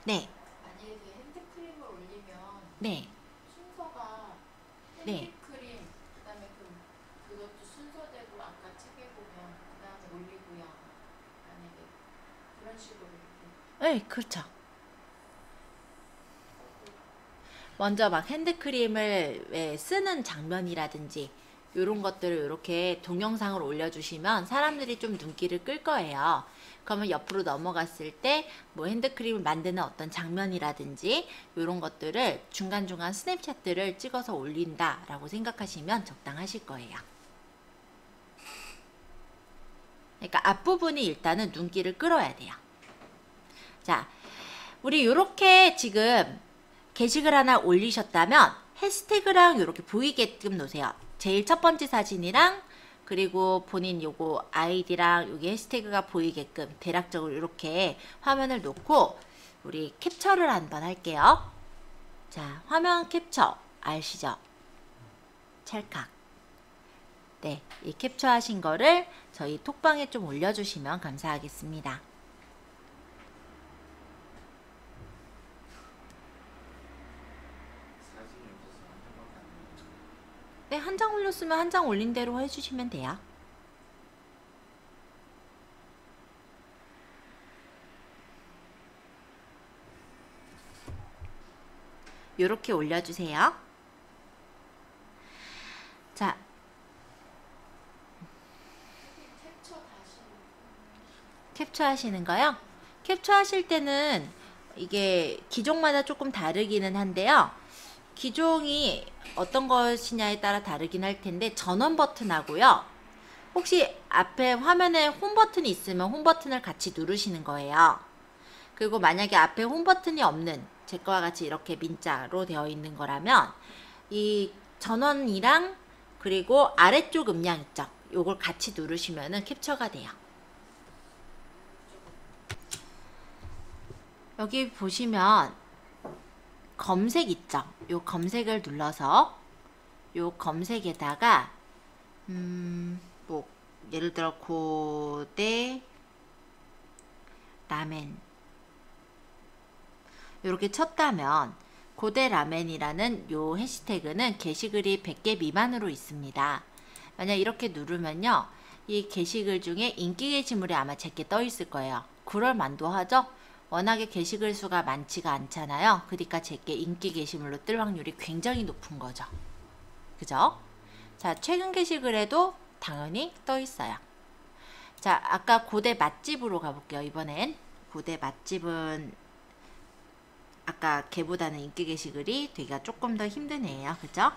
네. 만약에 핸드크림을 올리면 네. 순서가 네. 핸드크림, 그다음에 그것도 순서대로 아까 책에 보면 그다음에 올리고요. 만약에 그런 식으로 이렇게. 네, 그렇죠. 먼저 막 핸드크림을 왜 쓰는 장면이라든지 이런 것들을 이렇게 동영상을 올려주시면 사람들이 좀 눈길을 끌 거예요. 그러면 옆으로 넘어갔을 때 뭐 핸드크림을 만드는 어떤 장면이라든지 이런 것들을 중간중간 스냅샷들을 찍어서 올린다라고 생각하시면 적당하실 거예요. 그러니까 앞부분이 일단은 눈길을 끌어야 돼요. 자, 우리 이렇게 지금 게시글 하나 올리셨다면 해시태그랑 이렇게 보이게끔 놓으세요. 제일 첫 번째 사진이랑 그리고 본인 요거 아이디랑 여기 해시태그가 보이게끔 대략적으로 이렇게 화면을 놓고 우리 캡처를 한번 할게요. 자, 화면 캡처 아시죠? 찰칵. 네, 이 캡처하신 거를 저희 톡방에 좀 올려주시면 감사하겠습니다. 네, 한 장 올렸으면 한 장 올린 대로 해주시면 돼요. 요렇게 올려주세요. 자, 캡처 다시. 캡처하시는 거요? 캡처하실 때는 이게 기종마다 조금 다르기는 한데요. 기종이 어떤 것이냐에 따라 다르긴 할 텐데 전원 버튼하고요. 혹시 앞에 화면에 홈 버튼이 있으면 홈 버튼을 같이 누르시는 거예요. 그리고 만약에 앞에 홈 버튼이 없는 제 거와 같이 이렇게 민자로 되어 있는 거라면 이 전원이랑 그리고 아래쪽 음량 있죠. 요걸 같이 누르시면은 캡처가 돼요. 여기 보시면 검색 있죠. 요 검색을 눌러서 요 검색에다가 뭐 예를 들어 고대 라멘 이렇게 쳤다면 고대 라멘이라는 요 해시태그는 게시글이 100개 미만으로 있습니다. 만약 이렇게 누르면요, 이 게시글 중에 인기 게시물이 아마 제게 떠 있을 거예요. 그럴 만도 하죠. 워낙에 게시글 수가 많지가 않잖아요. 그러니까 제게 인기 게시물로 뜰 확률이 굉장히 높은 거죠. 그죠? 자, 최근 게시글에도 당연히 떠 있어요. 자, 아까 고대 맛집으로 가볼게요. 이번엔 고대 맛집은 아까 걔보다는 인기 게시글이 되기가 조금 더 힘든 애예요. 그죠?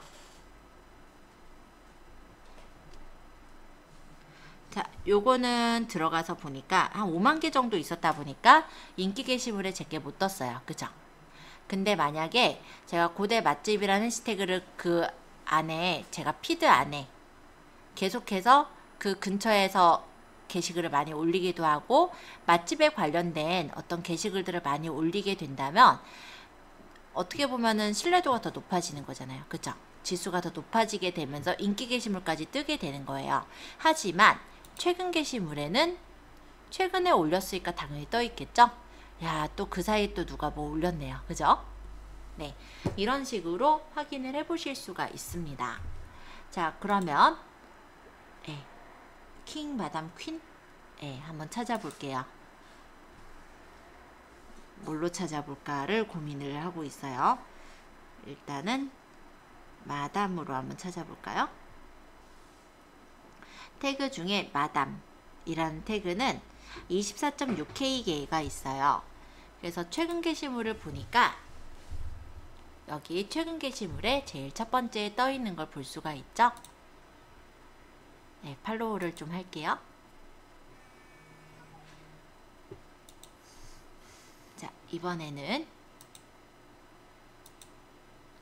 자, 요거는 들어가서 보니까 한 5만 개 정도 있었다 보니까 인기 게시물에 제게 못 떴어요. 그죠? 근데 만약에 제가 고대 맛집이라는 해시태그를 그 안에, 제가 피드 안에 계속해서 그 근처에서 게시글을 많이 올리기도 하고 맛집에 관련된 어떤 게시글들을 많이 올리게 된다면 어떻게 보면은 신뢰도가 더 높아지는 거잖아요. 그죠? 지수가 더 높아지게 되면서 인기 게시물까지 뜨게 되는 거예요. 하지만 최근 게시물에는 최근에 올렸으니까 당연히 떠 있겠죠? 야, 또 그 사이에 또 누가 뭐 올렸네요. 그죠? 네, 이런 식으로 확인을 해 보실 수가 있습니다. 자, 그러면 킹, 마담, 퀸 한번 찾아볼게요. 뭘로 찾아볼까를 고민을 하고 있어요. 일단은 마담으로 한번 찾아볼까요? 태그 중에 마담이라는 태그는 24.6K개가 있어요. 그래서 최근 게시물을 보니까 여기 최근 게시물에 제일 첫 번째에 떠 있는 걸 볼 수가 있죠. 네, 팔로우를 좀 할게요. 자, 이번에는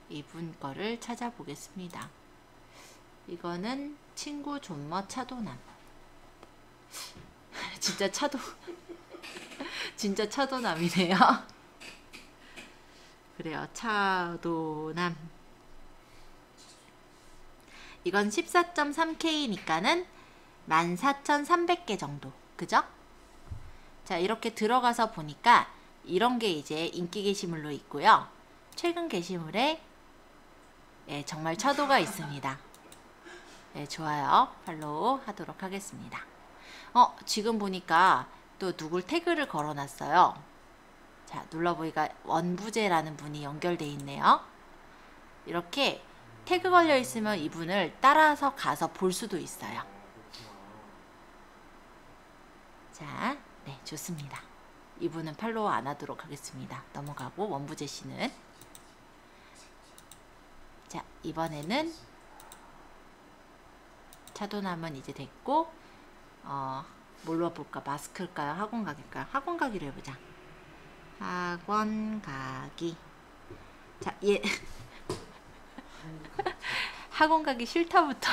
이분 거를 찾아보겠습니다. 이거는 친구 존머 차도남. 진짜 진짜 차도남이네요. 그래요, 차도남. 이건 14.3K니까는 14,300개 정도. 그죠? 자, 이렇게 들어가서 보니까 이런 게 이제 인기 게시물로 있고요. 최근 게시물에 정말 차도가 있습니다. 네, 좋아요. 팔로우 하도록 하겠습니다. 지금 보니까 또 누굴 태그를 걸어놨어요. 자, 눌러보니까 원부재라는 분이 연결돼 있네요. 이렇게 태그 걸려 있으면 이분을 따라서 가서 볼 수도 있어요. 자, 네, 좋습니다. 이분은 팔로우 안 하도록 하겠습니다. 넘어가고, 원부재 씨는. 자, 이번에는 차도남은 이제 됐고, 뭘로 볼까? 마스크일까요? 학원각일까요? 학원가기로 해보자. 학원가기. 자, 학원 가기 싫다부터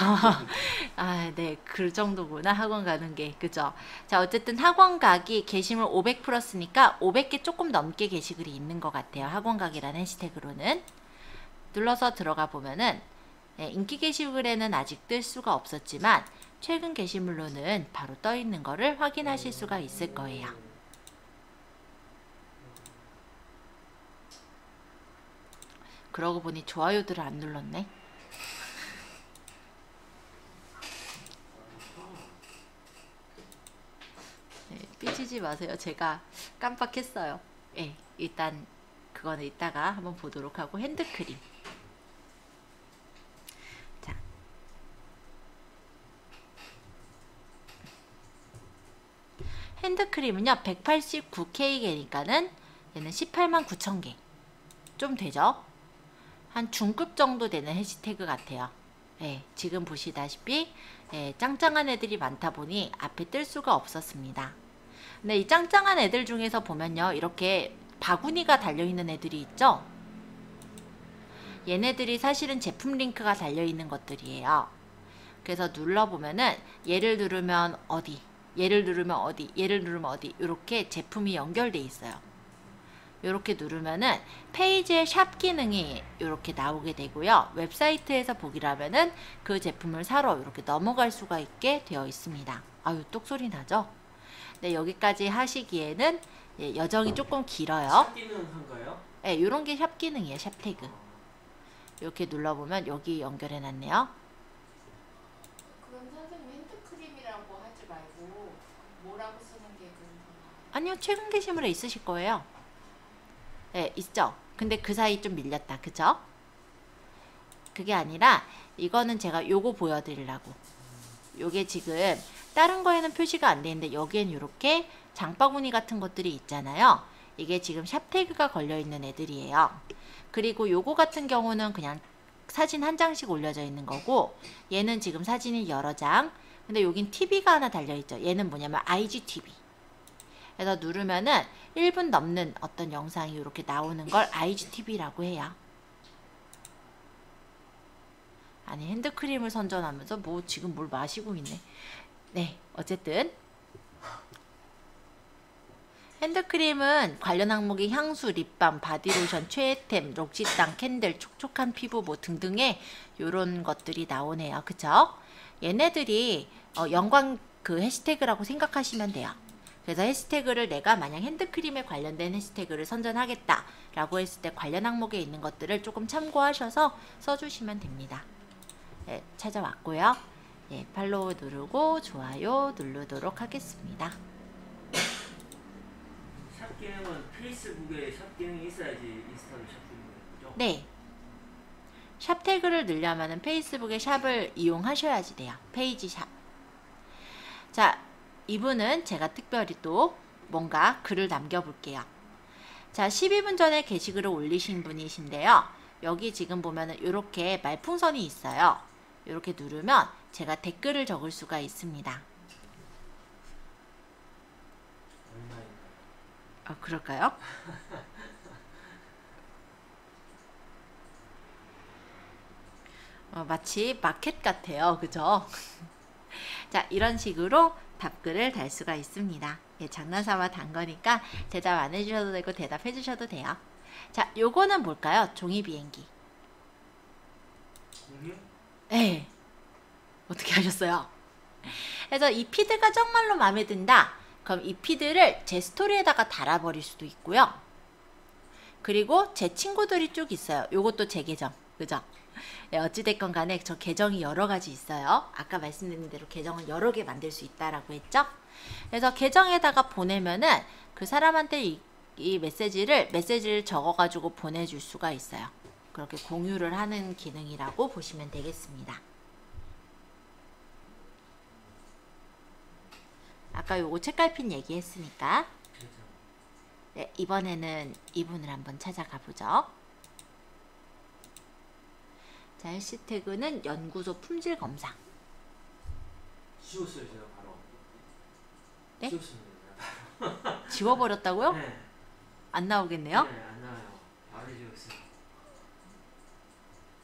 아, 네, 그 정도구나. 학원 가는 게. 그죠? 자, 어쨌든 학원 가기 게시물 500 플러스니까 500개 조금 넘게 게시글이 있는 것 같아요. 학원 가기라는 해시태그로는. 눌러서 들어가 보면은 인기 게시글에는 아직 뜰 수가 없었지만 최근 게시물로는 바로 떠 있는 거를 확인하실 수가 있을 거예요. 그러고 보니 좋아요들을 안 눌렀네. 네, 삐지지 마세요. 제가 깜빡했어요. 네, 일단 그거는 이따가 한번 보도록 하고, 핸드크림. 자, 핸드크림은요 189K개니까는 얘는 189,000개 좀 되죠? 한 중급 정도 되는 해시태그 같아요. 네, 지금 보시다시피 짱짱한 애들이 많다 보니 앞에 뜰 수가 없었습니다. 근데 이 짱짱한 애들 중에서 보면요, 이렇게 바구니가 달려있는 애들이 있죠? 얘네들이 사실은 제품 링크가 달려있는 것들이에요. 그래서 눌러보면은 얘를 누르면 어디, 얘를 누르면 어디, 얘를 누르면 어디, 이렇게 제품이 연결돼 있어요. 이렇게 누르면은 페이지의 샵 기능이 이렇게 나오게 되고요. 웹사이트에서 보기라면은 그 제품을 사러 이렇게 넘어갈 수가 있게 되어 있습니다. 아유, 똑소리 나죠? 네, 여기까지 하시기에는 예, 여정이 조금 길어요. 샵 기능한가요? 예, 요런 게 샵 기능이에요. 샵 태그. 이렇게 눌러보면 여기 연결해놨네요. 그럼 선생님 핸드크림이라고 하지 말고 뭐라고 쓰는 게 그럼 더 나아요? 아니요, 최근 게시물에 있으실 거예요. 예, 있죠. 근데 그 사이 좀 밀렸다. 그죠? 그게 아니라 이거는 제가 요거 보여드리려고. 요게 지금 다른 거에는 표시가 안 되는데 여기엔 이렇게 장바구니 같은 것들이 있잖아요. 이게 지금 샵 태그가 걸려있는 애들이에요. 그리고 요거 같은 경우는 그냥 사진 한 장씩 올려져 있는 거고, 얘는 지금 사진이 여러 장. 근데 여긴 TV가 하나 달려있죠. 얘는 뭐냐면 IGTV. 그래서 누르면은 1분 넘는 어떤 영상이 이렇게 나오는 걸 IGTV라고 해요. 아니, 핸드크림을 선전하면서 뭐 지금 뭘 마시고 있네. 네, 어쨌든 핸드크림은 관련 항목이 향수, 립밤, 바디로션, 최애템, 록시땅, 캔들, 촉촉한 피부 뭐 등등의 요런 것들이 나오네요. 그쵸? 얘네들이 연관 그 해시태그라고 생각하시면 돼요. 그래서 해시태그를 내가 만약 핸드크림에 관련된 해시태그를 선전하겠다 라고 했을 때 관련 항목에 있는 것들을 조금 참고하셔서 써주시면 됩니다. 네, 찾아왔고요. 예, 팔로우 누르고 좋아요 누르도록 하겠습니다. 샵 기능은 페이스북에 샵 기능이 있어야지 인스타도 샵 기능이 있죠? 네. 샵 태그를 넣으려면 페이스북에 샵을 이용하셔야지 돼요. 페이지 샵. 자, 이분은 제가 특별히 또 뭔가 글을 남겨볼게요. 자, 12분 전에 게시글을 올리신 분이신데요. 여기 지금 보면은 이렇게 말풍선이 있어요. 이렇게 누르면 제가 댓글을 적을 수가 있습니다. 얼마인가요? 아, 그럴까요? 마치 마켓 같아요. 그죠? 자, 이런 식으로 답글을 달 수가 있습니다. 예, 장난삼아 단 거니까 대답 안 해주셔도 되고 대답해 주셔도 돼요. 자, 요거는 뭘까요? 종이 비행기. 공유? 네. 어떻게 하셨어요? 그래서 이 피드가 정말로 마음에 든다. 그럼 이 피드를 제 스토리에다가 달아버릴 수도 있고요. 그리고 제 친구들이 쭉 있어요. 요것도 제 계정. 그죠? 네, 어찌됐건 간에 저 계정이 여러 가지 있어요. 아까 말씀드린 대로 계정을 여러 개 만들 수 있다라고 했죠? 그래서 계정에다가 보내면은 그 사람한테 이 메시지를 적어가지고 보내줄 수가 있어요. 그렇게 공유를 하는 기능이라고 보시면 되겠습니다. 아까 요거 책갈핀 얘기했으니까 네, 이번에는 이분을 한번 찾아가 보죠. 자, 해시태그는 연구소 품질 검사. 지웠어요 제가 바로. 네? 지웠습니다. 지워버렸다고요? 네. 안 나오겠네요? 네, 안 나와요. 바로 지웠어요.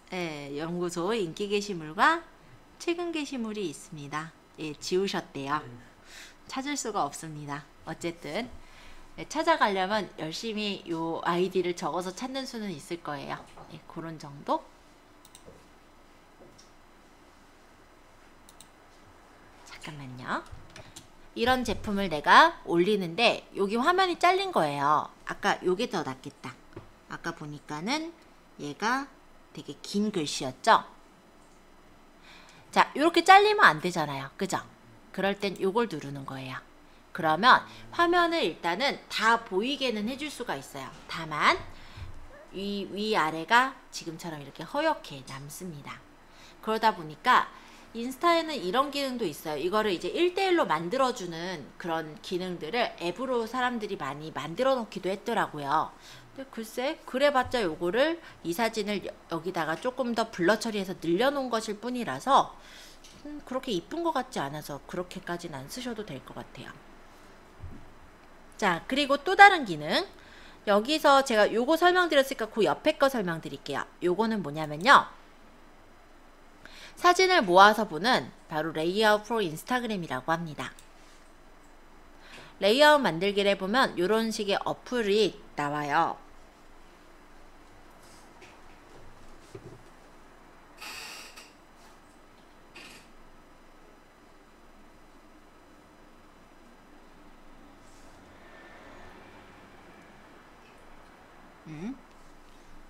네, 연구소 인기 게시물과 최근 게시물이 있습니다. 예, 지우셨대요. 네. 찾을 수가 없습니다. 어쨌든 네, 찾아가려면 열심히 요 아이디를 적어서 찾는 수는 있을 거예요. 예, 그런 정도? 잠깐만요. 이런 제품을 내가 올리는데 여기 화면이 잘린 거예요. 아까 요게 더 낫겠다. 아까 보니까는 얘가 되게 긴 글씨였죠? 자, 요렇게 잘리면 안 되잖아요. 그죠? 그럴 땐 요걸 누르는 거예요. 그러면 화면을 일단은 다 보이게는 해줄 수가 있어요. 다만 위아래가 지금처럼 이렇게 허옇게 남습니다. 그러다 보니까 인스타에는 이런 기능도 있어요. 이거를 이제 1대1로 만들어주는 그런 기능들을 앱으로 사람들이 많이 만들어 놓기도 했더라고요. 근데 글쎄 그래봤자 요거를 이 사진을 여기다가 조금 더 블러 처리해서 늘려놓은 것일 뿐이라서 그렇게 이쁜 것 같지 않아서 그렇게까지는 안 쓰셔도 될 것 같아요. 자, 그리고 또 다른 기능. 여기서 제가 요거 설명드렸으니까 그 옆에 거 설명드릴게요. 요거는 뭐냐면요. 사진을 모아서 보는 바로 레이아웃 프로 인스타그램이라고 합니다. 레이아웃 만들기를 해보면 이런 식의 어플이 나와요.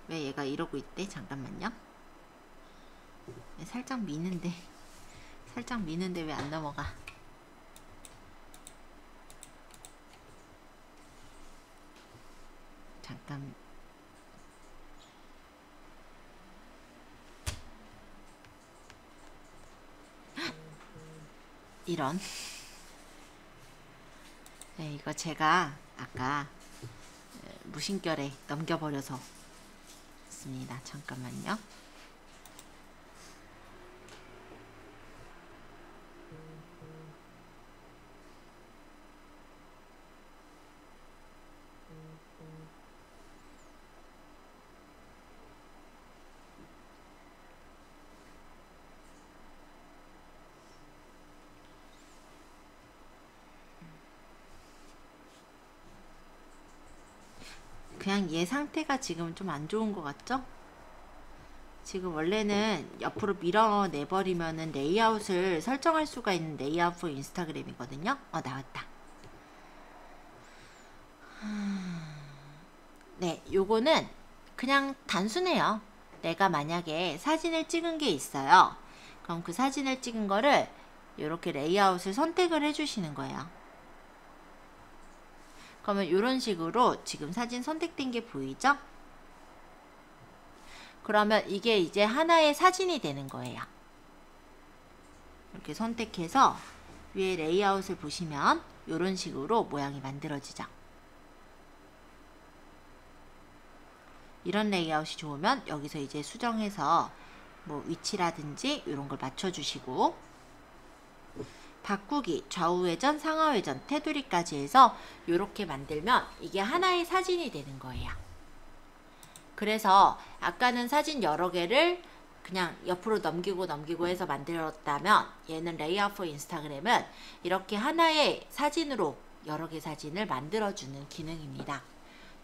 왜 얘가 이러고 있대? 잠깐만요. 살짝 미는데 왜 안 넘어가? 잠깐. 이런. 네, 이거 제가 아까 무심결에 넘겨버려서 있습니다. 잠깐만요. 그냥 얘 상태가 지금 좀 안 좋은 것 같죠? 지금 원래는 옆으로 밀어내버리면은 레이아웃을 설정할 수가 있는 레이아웃 for 인스타그램이거든요. 나왔다. 네, 요거는 그냥 단순해요. 내가 만약에 사진을 찍은 게 있어요. 그럼 그 사진을 찍은 거를 이렇게 레이아웃을 선택을 해주시는 거예요. 그러면 이런 식으로 지금 사진 선택된 게 보이죠? 그러면 이게 이제 하나의 사진이 되는 거예요. 이렇게 선택해서 위에 레이아웃을 보시면 이런 식으로 모양이 만들어지죠. 이런 레이아웃이 좋으면 여기서 이제 수정해서 뭐 위치라든지 이런 걸 맞춰주시고, 바꾸기, 좌우회전, 상하회전, 테두리까지 해서 이렇게 만들면 이게 하나의 사진이 되는 거예요. 그래서 아까는 사진 여러 개를 그냥 옆으로 넘기고 해서 만들었다면, 얘는 레이아웃 for 인스타그램은 이렇게 하나의 사진으로 여러 개 사진을 만들어주는 기능입니다.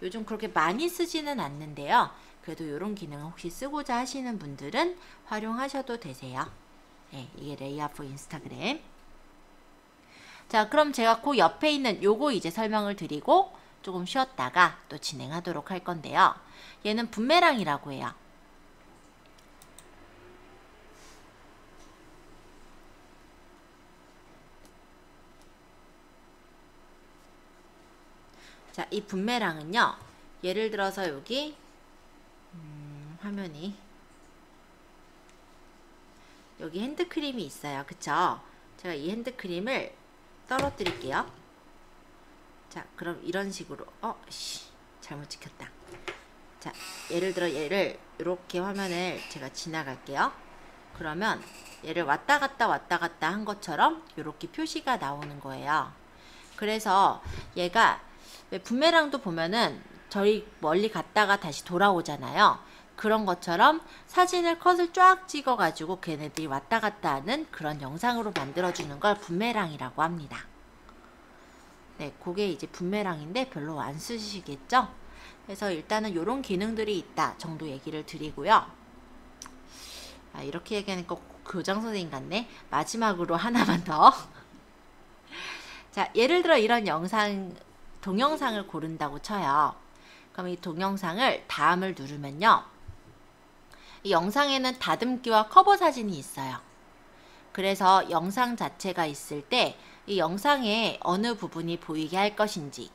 요즘 그렇게 많이 쓰지는 않는데요. 그래도 이런 기능을 혹시 쓰고자 하시는 분들은 활용하셔도 되세요. 네, 이게 레이아웃 for 인스타그램. 자, 그럼 제가 그 옆에 있는 요거 이제 설명을 드리고 조금 쉬었다가 또 진행하도록 할 건데요. 얘는 붐메랑이라고 해요. 자, 이 붐메랑은요, 예를 들어서 여기 화면이 여기 핸드크림이 있어요. 그쵸? 제가 이 핸드크림을 떨어뜨릴게요. 자, 그럼 이런 식으로 잘못 찍혔다. 자, 예를 들어 얘를 이렇게 화면을 제가 지나갈게요. 그러면 얘를 왔다 갔다 한 것처럼 이렇게 표시가 나오는 거예요. 그래서 얘가 왜 붐메랑도 보면은 저희 멀리 갔다가 다시 돌아오잖아요. 그런 것처럼 사진을 컷을 쫙 찍어 가지고 걔네들이 왔다 갔다 하는 그런 영상으로 만들어주는 걸 붐메랑이라고 합니다. 네, 그게 이제 붐메랑인데 별로 안 쓰시겠죠? 그래서 일단은 이런 기능들이 있다 정도 얘기를 드리고요. 이렇게 얘기하니까 교장 선생님 같네. 마지막으로 하나만 더. 자, 예를 들어 이런 동영상을 고른다고 쳐요. 그럼 이 동영상을 다음을 누르면요, 이 영상에는 다듬기와 커버 사진이 있어요. 그래서 영상 자체가 있을 때 이 영상에 어느 부분이 보이게 할 것인지,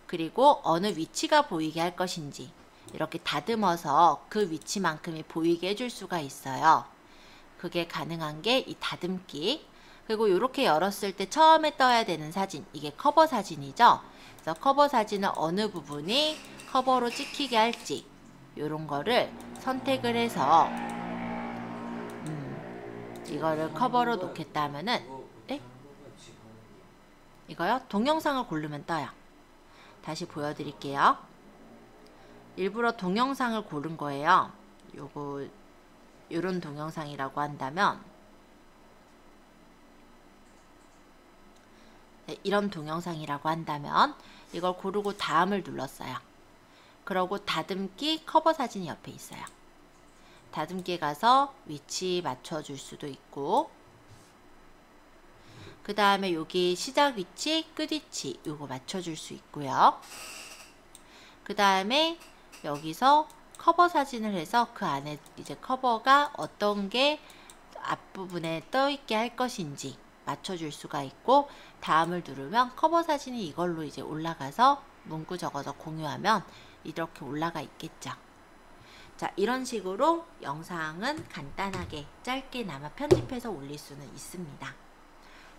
그리고 어느 위치가 보이게 할 것인지 이렇게 다듬어서 그 위치만큼이 보이게 해줄 수가 있어요. 그게 가능한 게 이 다듬기. 그리고 이렇게 열었을 때 처음에 떠야 되는 사진, 이게 커버 사진이죠. 그래서 커버 사진은 어느 부분이 커버로 찍히게 할지 이런 거를 선택을 해서 이거를 커버로 놓겠다 하면은, 이거요? 동영상을 고르면 떠요. 다시 보여드릴게요. 일부러 동영상을 고른 거예요. 요런 동영상이라고 한다면, 이런 동영상이라고 한다면 이걸 고르고 다음을 눌렀어요. 그러고 다듬기 커버 사진이 옆에 있어요. 다듬기에 가서 위치 맞춰줄 수도 있고, 그 다음에 여기 시작 위치, 끝 위치 요거 맞춰줄 수 있고요. 그 다음에 여기서 커버 사진을 해서 그 안에 이제 커버가 어떤 게 앞부분에 떠 있게 할 것인지 맞춰줄 수가 있고, 다음을 누르면 커버 사진이 이걸로 이제 올라가서 문구 적어서 공유하면 이렇게 올라가 있겠죠. 자, 이런 식으로 영상은 간단하게 짧게나마 편집해서 올릴 수는 있습니다.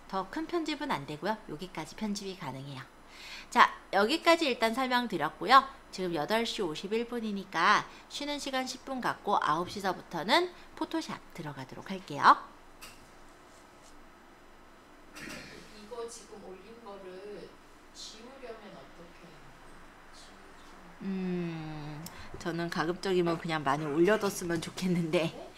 더 큰 편집은 안 되고요. 여기까지 편집이 가능해요. 자, 여기까지 일단 설명드렸고요. 지금 8시 51분이니까 쉬는 시간 10분 갖고 9시서부터는 포토샵 들어가도록 할게요. 이거 지금 올린 거를 지우려면 어떻게 해요? 저는 가급적이면 그냥 많이 올려뒀으면 좋겠는데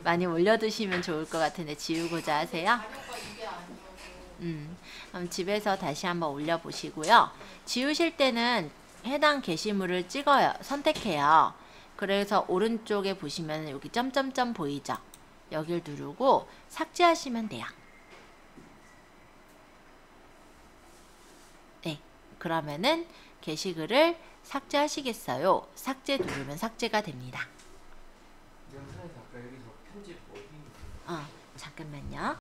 많이 올려두시면 좋을 것 같은데 지우고자 하세요? 자료가 이게 아니어서 그럼 집에서 다시 한번 올려보시고요. 지우실 때는 해당 게시물을 찍어요. 선택해요. 그래서 오른쪽에 보시면 여기 점점점 보이죠? 여길 누르고 삭제하시면 돼요. 네, 그러면은 게시글을 삭제하시겠어요? 삭제 누르면 삭제가 됩니다. 영상에서 아까 여기서 편집 어디? 잠깐만요.